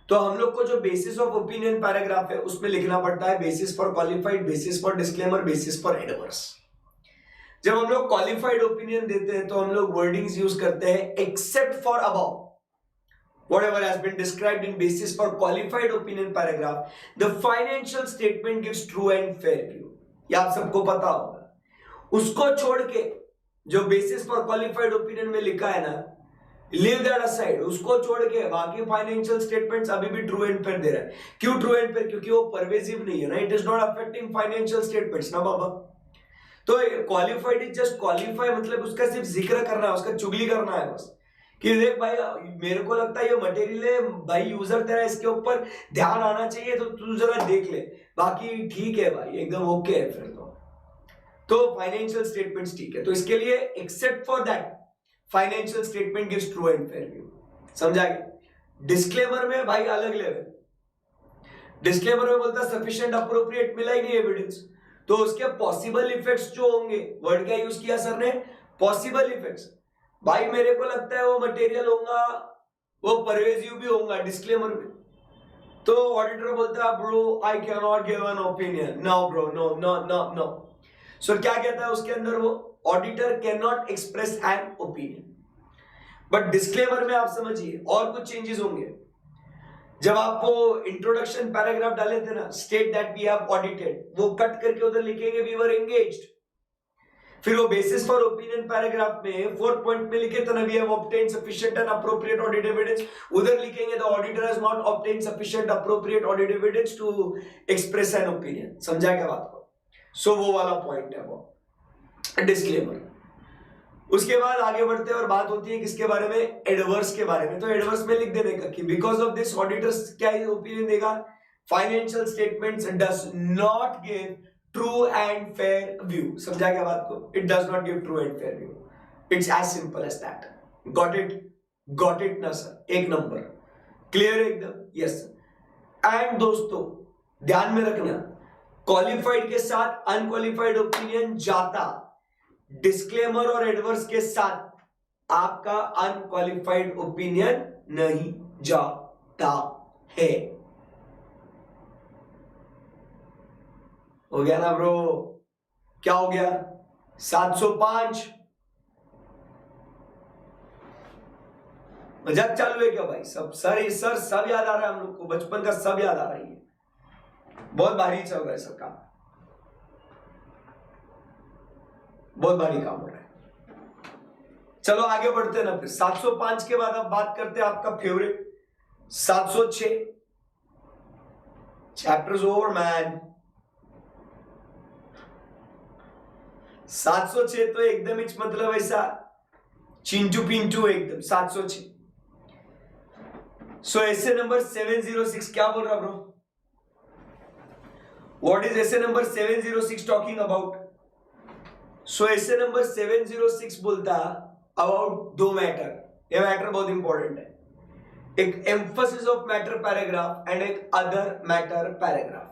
तो हम लोग को जो बेसिस ऑफ ओपिनियन पैराग्राफ है उसमें लिखना पड़ता है basis for qualified, basis for disclaimer, basis for adverse. जब हम लोग क्वालिफाइड ओपिनियन देते हैं तो हम लोग वर्डिंग्स यूज करते हैं except for above whatever has been described in basis for qualified opinion paragraph, the financial statement gives true and fair view। ये आप सबको पता होगा। उसको छोड़ के जो बेसिस फॉर क्वालिफाइड ओपिनियन में लिखा है ना, लीव दैट असाइड, उसको छोड़ के बाकी फाइनेंशियल स्टेटमेंट्स अभी भी ट्रू एंड फेयर दे रहा है। क्यों ट्रू एंड फेयर? क्योंकि वो परवेसिव नहीं है ना, it is not affecting financial statements ना बाबा। तो क्वालिफाइड इज जस्ट क्वालिफाई, मतलब उसका सिर्फ जिक्र करना है, उसका चुगली करना है बस, कि देख भाई मेरे को लगता है ये मटेरियल है भाई, यूजर तेरा इसके ऊपर ध्यान आना चाहिए तो तू जरा देख ले, बाकी ठीक है भाई एकदम ओके है फिर तो फाइनेंशियल स्टेटमेंट्स ठीक है। तो इसके लिए except for that financial statement gives true and fair view, समझा गया। डिस्क्लेमर में भाई अलग लेवल, डिस्क्लेमर में बोलता सफिशिएंट अप्रोप्रिएट, मिला ही नहीं एविडेंस, तो उसके पॉसिबल इफेक्ट्स जो होंगे, वर्ड क्या यूज किया सर ने, पॉसिबल इफेक्ट्स, भाई मेरे को लगता है वो मटेरियल होगा, वो परवेजिव भी होगा डिस्क्लेमर में, तो ऑडिटर बोलता है bro I cannot give an opinion, no bro no no no no. So क्या कहता है उसके अंदर, वो auditor cannot express an opinion. But disclaimer में आप समझिए और कुछ चेंजेस होंगे। जब आप वो इंट्रोडक्शन पैराग्राफ डाले थे ना, state that we have audited, वो कट करके उधर लिखेंगे वी वर एंगेज्ड। फिर वो बेसिस फॉर ओपिनियन पैराग्राफ में 4th पॉइंट में लिखे तो ना we have obtained sufficient and appropriate audit evidence, उधर लिखेंगे the auditor has not obtained sufficient appropriate audit evidence to express an opinion. समझा क्या बात को? सो वो वाला पॉइंट है वो डिस्क्लेमर। उसके बाद आगे बढ़ते हैं और बात होती है किसके बारे में, एडवर्स के बारे में। तो एडवर्स में लिख देने का कि बिकॉज ऑफ दिस ऑडिटर्स क्या ओपिनियन देगा, financial statements does not give true and fair view. समझा क्या बात को? It does not give true and fair view, it's as simple as that. Got it ना सर? एक नंबर, क्लियर एकदम? Yes. And दोस्तों ध्यान में रखना, क्वालिफाइड के साथ अनक्वालिफाइड ओपिनियन जाता, डिस्क्लेमर और एडवर्स के साथ आपका अनक्वालिफाइड ओपिनियन नहीं जाता है। हो गया ना ब्रो? क्या हो गया? 705 मजाक चालू है क्या भाई? सब सर सब याद आ रहा है हम लोग को, बचपन का सब याद आ रहा है, बहुत भारी चल रहा है सब काम, बहुत भारी काम हो रहा है। चलो आगे बढ़ते हैं ना फिर। 705 के बाद अब बात करते हैं आपका फेवरेट 706। Chapters over man. 706 तो एकदम ही मतलब ऐसा चिंटू पिंटू एकदम 706। सो एसे नंबर 706 क्या बोल रहा bro? What is essay number 706 talking about? So essay number 706 बोलता अबाउट दो मैटर। ये मैटर बहुत इंपॉर्टेंट है, एक emphasis of matter paragraph and एक अदर मैटर पैराग्राफ।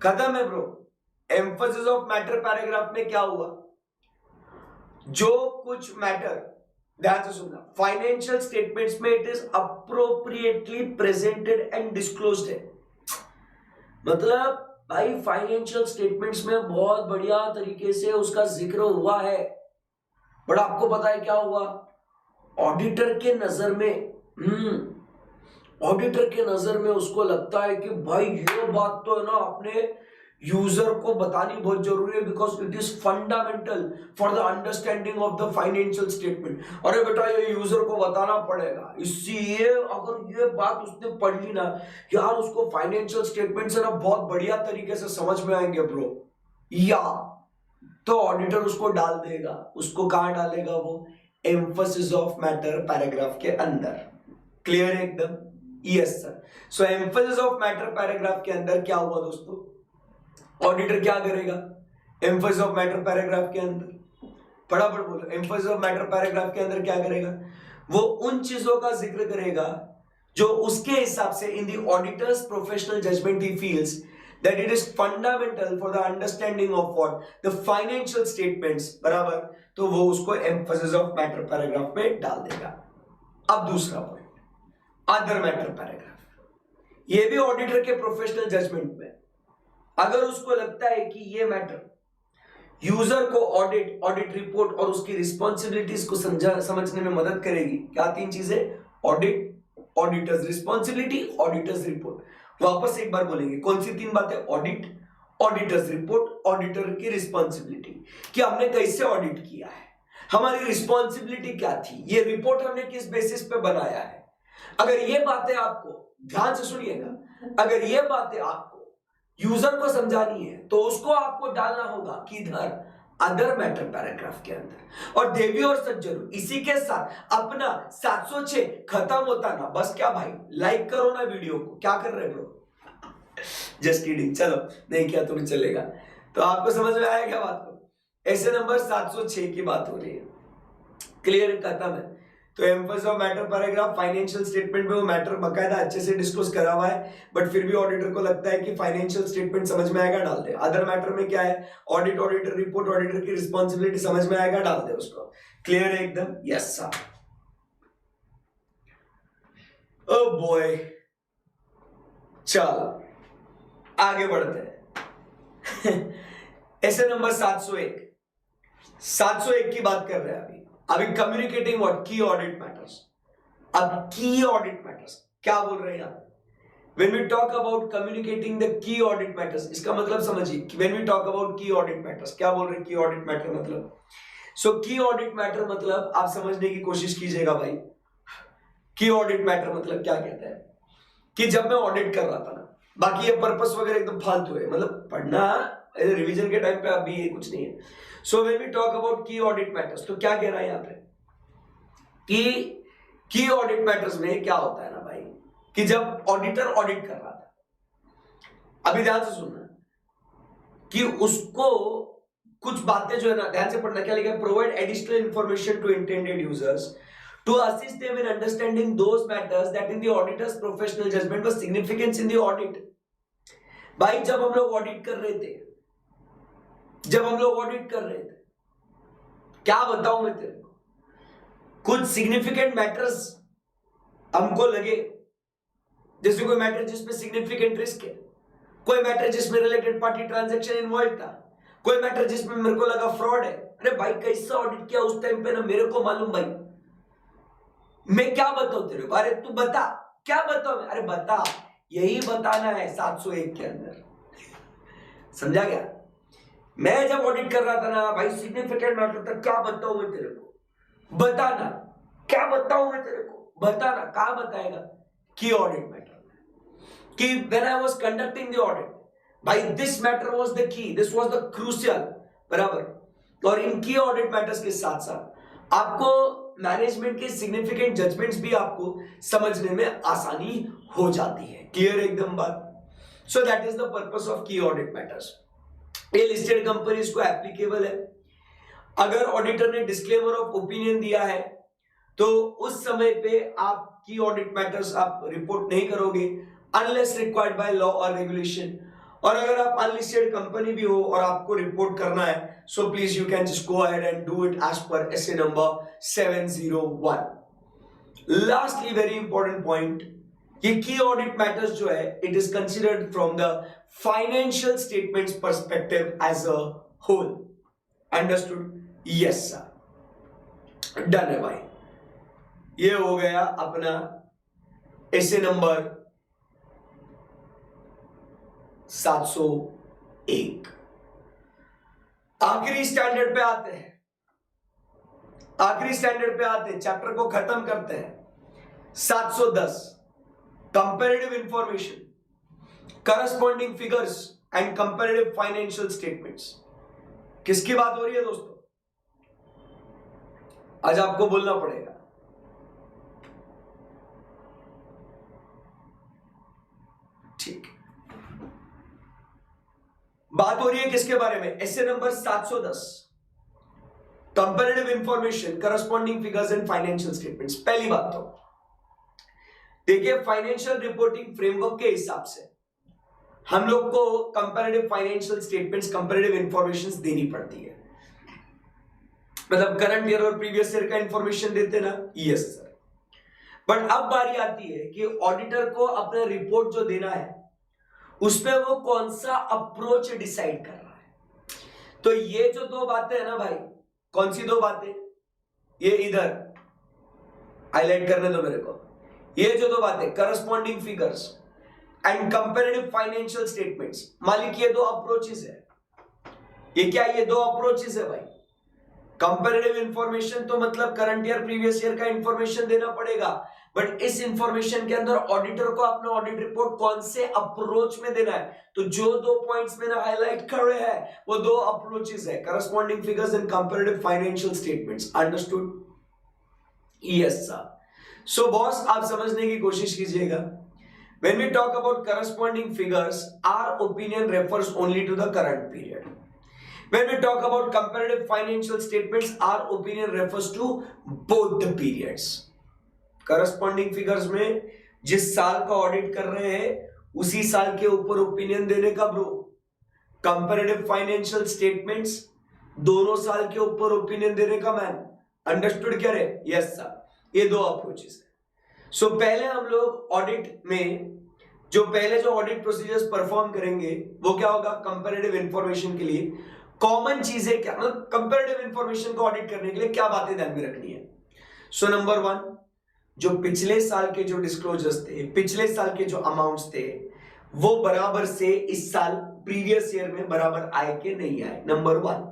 खत्म है bro. Emphasis of matter paragraph में क्या हुआ, जो कुछ मैटर, ध्यान से सुनना, फाइनेंशियल स्टेटमेंट्स में it is appropriately presented and disclosed है। मतलब भाई फाइनेंशियल स्टेटमेंट्स में बहुत बढ़िया तरीके से उसका जिक्र हुआ है, बट आपको पता है क्या हुआ, ऑडिटर के नजर में ऑडिटर के नजर में उसको लगता है कि भाई ये बात तो है ना अपने यूजर को बतानी बहुत जरूरी है, because it is fundamental for the understanding of the financial statement. अरे बेटा ये यूजर को बताना पड़ेगा, इससे अगर ये बात उसने पढ़ ली ना यार, उसको फाइनेंशियल स्टेटमेंट से ना बहुत बढ़िया तरीके से समझ में आएंगे ब्रो, या तो ऑडिटर उसको डाल देगा। उसको कहां डालेगा? वो एम्फसिस ऑफ मैटर पैराग्राफ के अंदर। क्लियर है एकदम? Yes sir. So emphasis of matter paragraph के अंदर क्या हुआ दोस्तों, ऑडिटर क्या करेगा एम्फसिस ऑफ मैटर पैराग्राफ के अंदर? फटाफट बोलो, एम्फसिस ऑफ मैटर पैराग्राफ के अंदर क्या करेगा? वो उन चीजों का जिक्र करेगा जो उसके हिसाब से in the auditor's professional judgement ही feels that it is fundamental for the understanding of what the financial statements, बराबर, तो वो उसको emphasis of matter paragraph में डाल देगा। अब दूसरा पॉइंट, अदर मैटर पैराग्राफ। ये भी ऑडिटर के प्रोफेशनल जजमेंट में अगर उसको लगता है कि ये मैटर यूजर को ऑडिट रिपोर्ट और उसकी रिस्पॉन्सिबिलिटीज को समझने में मदद करेगी। क्या तीन चीजें? Audit, auditors responsibility, auditors report. वापस एक बार बोलेंगे, कौन सी तीन बातें? ऑडिट, ऑडिटर्स रिपोर्ट, ऑडिटर की रिस्पॉन्सिबिलिटी, कि हमने कैसे ऑडिट किया है, हमारी रिस्पॉन्सिबिलिटी क्या थी, ये रिपोर्ट हमने किस बेसिस पे बनाया है। अगर ये बातें आपको, ध्यान से सुनिएगा, अगर ये बातें आपको यूजर को समझानी है तो उसको आपको डालना होगा किधर, अदर मैटर पैराग्राफ के अंदर। और देवी और सज्जनों, इसी के साथ अपना 706 खत्म होता ना, बस क्या भाई, लाइक करो ना वीडियो को, क्या कर रहे ब्रो, जस्ट किडिंग, चलो नहीं किया तो भी चलेगा। तो आपको समझ में आया क्या बात को, ऐसे नंबर 706 की बात हो रही है, क्लियर, खत्म है। तो emphasis of matter paragraph financial statement में वो मैटर बकायदा अच्छे से डिस्कस करा हुआ है, बट फिर भी ऑडिटर को लगता है कि फाइनेंशियल स्टेटमेंट समझ में आएगा, डाल दे। अदर मैटर में क्या है, ऑडिट, ऑडिटर रिपोर्ट, ऑडिटर की रिस्पॉन्सिबिलिटी समझ में आएगा, डाल दे उसको। क्लियर है एकदम, यस सर। ओ बॉय, चलो आगे बढ़ते हैं। ऐसे नंबर 701 की बात कर रहे हैं अभी communicating what, key audit matters. अब की ऑडिट मैटर्स क्या बोल रहे हैं यहां, when we talk about communicating the key audit matters, इसका मतलब समझिए, when we talk about key audit matters, क्या बोल रहे हैं की ऑडिट मैटर मतलब। सो की ऑडिट मैटर मतलब आप समझने की कोशिश कीजिएगा भाई, की ऑडिट मैटर मतलब क्या कहता है कि जब मैं ऑडिट कर रहा था ना, बाकी ये पर्पस वगैरह एकदम फालतू है, मतलब पढ़ना रिवीजन के टाइम पे अभी ये कुछ नहीं है। So when we talk about key audit matters, तो क्या कह रहा है यहाँ पे कि की ऑडिट मैटर्स में क्या होता है ना भाई, कि जब ऑडिटर ऑडिट कर रहा था, अभी ध्यान से सुनना, कि उसको कुछ बातें जो है ना, ध्यान से पढ़ना, क्या लिखा है, provide additional information to intended users to assist them in understanding those matters that in the auditor's professional judgment was significance in the audit। भाई जब हम लोग ऑडिट कर रहे थे, क्या बताऊं मैं तेरे को, कुछ सिग्निफिकेंट मैटर्स हमको लगे, जैसे कोई मैटर जिसमें सिग्निफिकेंट रिस्क है, कोई मैटर जिसमें रिलेटेड पार्टी ट्रांजैक्शन इन्वॉल्व था, कोई मैटर जिसमें मेरे को लगा फ्रॉड है। अरे भाई कैसा ऑडिट किया उस टाइम पे ना, मेरे को मालूम भाई, मैं क्या बताऊं तेरे को, अरे तू बता, क्या बताऊं, अरे बता, यही बताना है 701 के अंदर, समझा क्या। मैं जब ऑडिट कर रहा था ना भाई, सिग्निफिकेंट मैटर तक क्या बताऊं मैं तेरे को, बताना, क्या बताऊं मैं तेरे को, बताना, क्या बताएगा, की ऑडिट मैटर, कि when I was conducting the audit भाई, this matter was the key, this was the crucial, बराबर। और इन की ऑडिट मैटर्स के साथ साथ आपको मैनेजमेंट के सिग्निफिकेंट जजमेंट्स भी आपको समझने में आसानी हो जाती है, क्लियर एकदम बात। So that is the purpose of की ऑडिट मैटर्स। ये लिस्टेड कंपनीज को एप्लीकेबल है। अगर ऑडिटर ने डिस्क्लेमर ऑफ ओपिनियन दिया है तो उस समय पे आप की ऑडिट मैटर्स आप रिपोर्ट नहीं करोगे अनलेस रिक्वायर्ड बाय लॉ और रेगुलेशन। और अगर आप अनलिस्टेड कंपनी भी हो और आपको रिपोर्ट करना है, so please you can just go ahead and do it as per SA number 701। Lastly very important point, ये की ऑडिट मैटर्स जो है, it is considered from the financial statements perspective as a whole. Understood? Yes sir, done है भाई। ये हो गया अपना S A number 701। आखिरी स्टैंडर्ड पे आते हैं, चैप्टर को खत्म करते हैं। 710 comparative information, corresponding figures and comparative financial statements. किसकी बात हो रही है दोस्तों? आज आपको बोलना पड़ेगा। ठीक, बात हो रही है किसके बारे में? SA number 710 comparative information, corresponding figures and financial statements. पहली बात तो देखिए, फाइनेंशियल रिपोर्टिंग फ्रेमवर्क के हिसाब से हम लोग को comparative financial statements, comparative informations देनी पड़ती है। मतलब करंट ईयर और प्रीवियस ईयर का इंफॉर्मेशन देते ना, यस सर। बट अब बारी आती है कि ऑडिटर को अपना रिपोर्ट जो देना है उसमें वो कौन सा अप्रोच डिसाइड कर रहा है। तो ये जो दो बातें है ना भाई, कौन सी दो बातें, ये इधर हाईलाइट करने दो मेरे को। ये जो दो बातें, corresponding figures and comparative financial statements, मालिक ये दो अप्रोचेस है। ये क्या, ये दो अप्रोचेस है भाई। कंपैरेटिव इंफॉर्मेशन तो मतलब करंट ईयर प्रीवियस ईयर का इंफॉर्मेशन देना पड़ेगा, बट इस इंफॉर्मेशन के अंदर ऑडिटर को अपना ऑडिट रिपोर्ट कौन से अप्रोच में देना है, तो जो 2 पॉइंट्स मैंने हाईलाइट कर रहे हैं वो 2 अप्रोचेस है, corresponding figures and comparative financial statements. Understood? Yes sir. So boss आप समझने की कोशिश कीजिएगा, when we talk about corresponding figures, our opinion refers only to the current period. When we talk about comparative financial statements, our opinion refers to both the periods. Corresponding figures में जिस साल का audit कर रहे हैं उसी साल के ऊपर ओपिनियन देने का ब्रो। कंपैरेटिव फाइनेंशियल स्टेटमेंट्स दोनों साल के ऊपर ओपिनियन देने का मैन। अंडरस्टूड क्या रे? Yes sir. ये 2 अप्रोचेस है। सो पहले हम लोग ऑडिट में पहले जो ऑडिट प्रोसीजर्स परफॉर्म करेंगे वो क्या होगा, कंपैरेटिव इंफॉर्मेशन के लिए कॉमन चीजें क्या, मतलब कंपैरेटिव इंफॉर्मेशन को ऑडिट करने के लिए क्या बातें ध्यान में रखनी है। सो नंबर 1, जो पिछले साल के जो डिस्क्लोजर्स थे, पिछले साल के जो अमाउंट्स थे वो बराबर से इस साल प्रीवियस ईयर में बराबर आए कि नहीं आए, नंबर 1।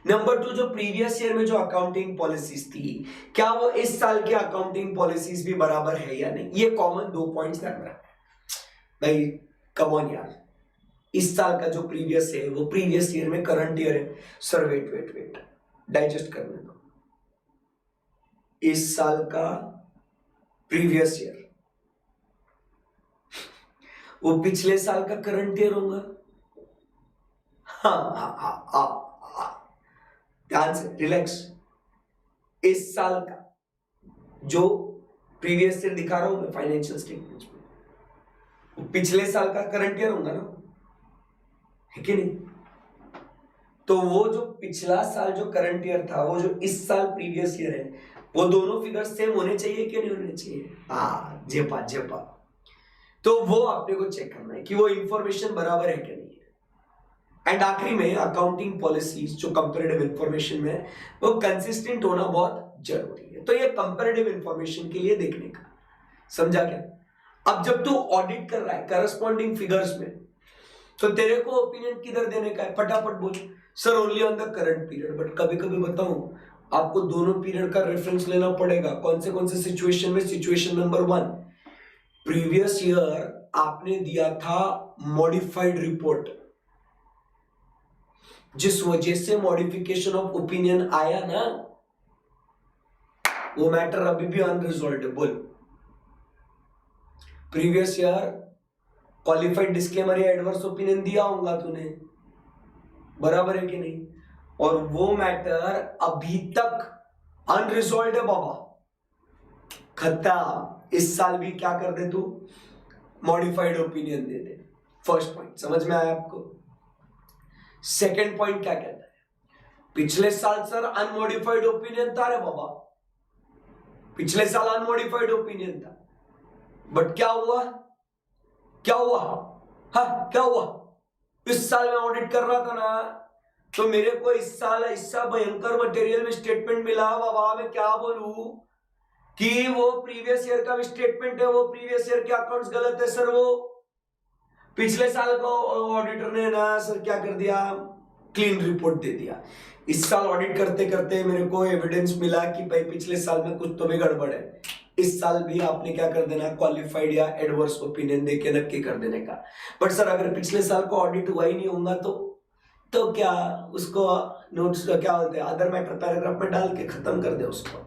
नंबर 2, जो प्रीवियस ईयर में जो अकाउंटिंग पॉलिसीज थी क्या वो इस साल के अकाउंटिंग पॉलिसीज भी बराबर है या नहीं। ये कॉमन 2 पॉइंट्स ध्यान रखना भाई। कम ऑन यार, इस साल का जो प्रीवियस है वो प्रीवियस ईयर में करंट ईयर है। सर वेट डाइजेस्ट करने दो। इस साल का प्रीवियस ईयर वो पिछले साल का करंट ईयर होगा। हाँ, ध्यान से रिलैक्स। इस साल का जो प्रीवियस ईयर दिखा रहा हूं मैं फाइनेंशियल स्टेटमेंट्स में, पिछले साल का करंट ईयर होगा ना, है कि नहीं। तो वो जो पिछला साल जो करंट ईयर था, वो जो इस साल प्रीवियस ईयर है, वो दोनों फिगर्स सेम होने चाहिए कि नहीं होने चाहिए। हाँ, जेपा। तो वो आपने को चेक करना है कि वो इंफॉर्मेशन बराबर है कि नहीं है। एंड आखिरी में अकाउंटिंग पॉलिसीज जो कंपैरेटिव इंफॉर्मेशन में वो कंसिस्टेंट होना बहुत जरूरी है। तो ये कंपैरेटिव इंफॉर्मेशन के लिए देखने का, समझा क्या। अब जब तू ऑडिट कर रहा है करस्पॉन्डिंग फिगर्स में, तो तेरे को ओपिनियन किधर देने का है, फटाफट बोल। Sir only on the current period, but कभी कभी बताऊं आपको दोनों पीरियड का रेफरेंस लेना पड़ेगा। कौन से सिचुएशन में? सिचुएशन नंबर 1, प्रीवियस ईयर आपने दिया था मॉडिफाइड रिपोर्ट, जिस वजह से मॉडिफिकेशन ऑफ ओपिनियन आया ना, वो मैटर अभी भी अनरिजॉल्व्ड है। बोल, प्रीवियस ईयर क्वालिफाइड डिस्क्लेमर या एडवर्स ओपिनियन दिया होगा तूने, बराबर है कि नहीं। और वो मैटर अभी तक अनरिजॉल्व्ड है बाबा, खत्म। इस साल भी क्या कर दे तू, मॉडिफाइड ओपिनियन दे दे। फर्स्ट पॉइंट समझ में आया आपको। सेकेंड पॉइंट क्या कहता है, पिछले साल सर अनमॉडिफाइड ओपिनियन था रे बाबा, पिछले साल अनमॉडिफाइड ओपिनियन था, बट क्या हुआ हाँ क्या हुआ, इस साल मैं ऑडिट कर रहा था ना, तो मेरे को इस साल ऐसा भयंकर मटेरियल में स्टेटमेंट मिला बाबा, मैं क्या बोलूं कि वो प्रीवियस ईयर का भी स्टेटमेंट है, वो प्रीवियस ईयर के अकाउंट्स गलत है सर। वो पिछले साल को ऑडिटर ने ना सर क्या कर दिया, क्लीन रिपोर्ट दे दिया। इस साल ऑडिट करते करते मेरे को एविडेंस मिला कि भाई पिछले साल में कुछ तो भी गड़बड़ है, इस साल भी आपने क्या कर देना, क्वालिफाइड या एडवर्स ओपिनियन देके नक्की कर देने का। बट सर अगर पिछले साल को ऑडिट हुआ ही नहीं होगा तो क्या उसको नोट्स क्या बोलते हैं, अदर मैटर पैराग्राफ में डाल के खत्म कर दे उसको।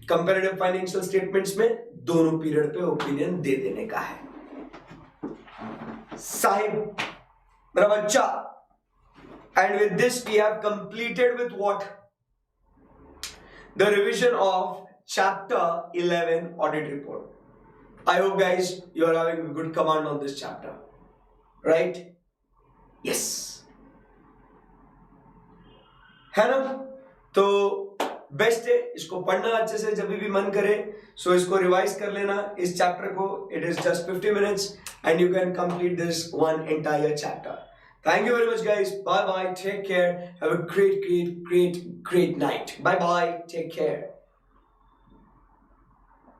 कंपैरेटिव फाइनेंशियल स्टेटमेंट्स में दोनों पीरियड पे ओपिनियन दे देने का है साहिब, मेरा बच्चा। And with this we have completed with what, the revision of chapter 11 audit report. I hope guys you are having a good command on this chapter, right? Yes, है ना। तो बेस्ट है इसको पढ़ना अच्छे से जब भी मन करे, सो इसको रिवाइज कर लेना इस चैप्टर को। It is just 50 minutes and you can complete this one entire chapter. Thank you very much guys, bye bye, take care, have a great night, bye bye, take care.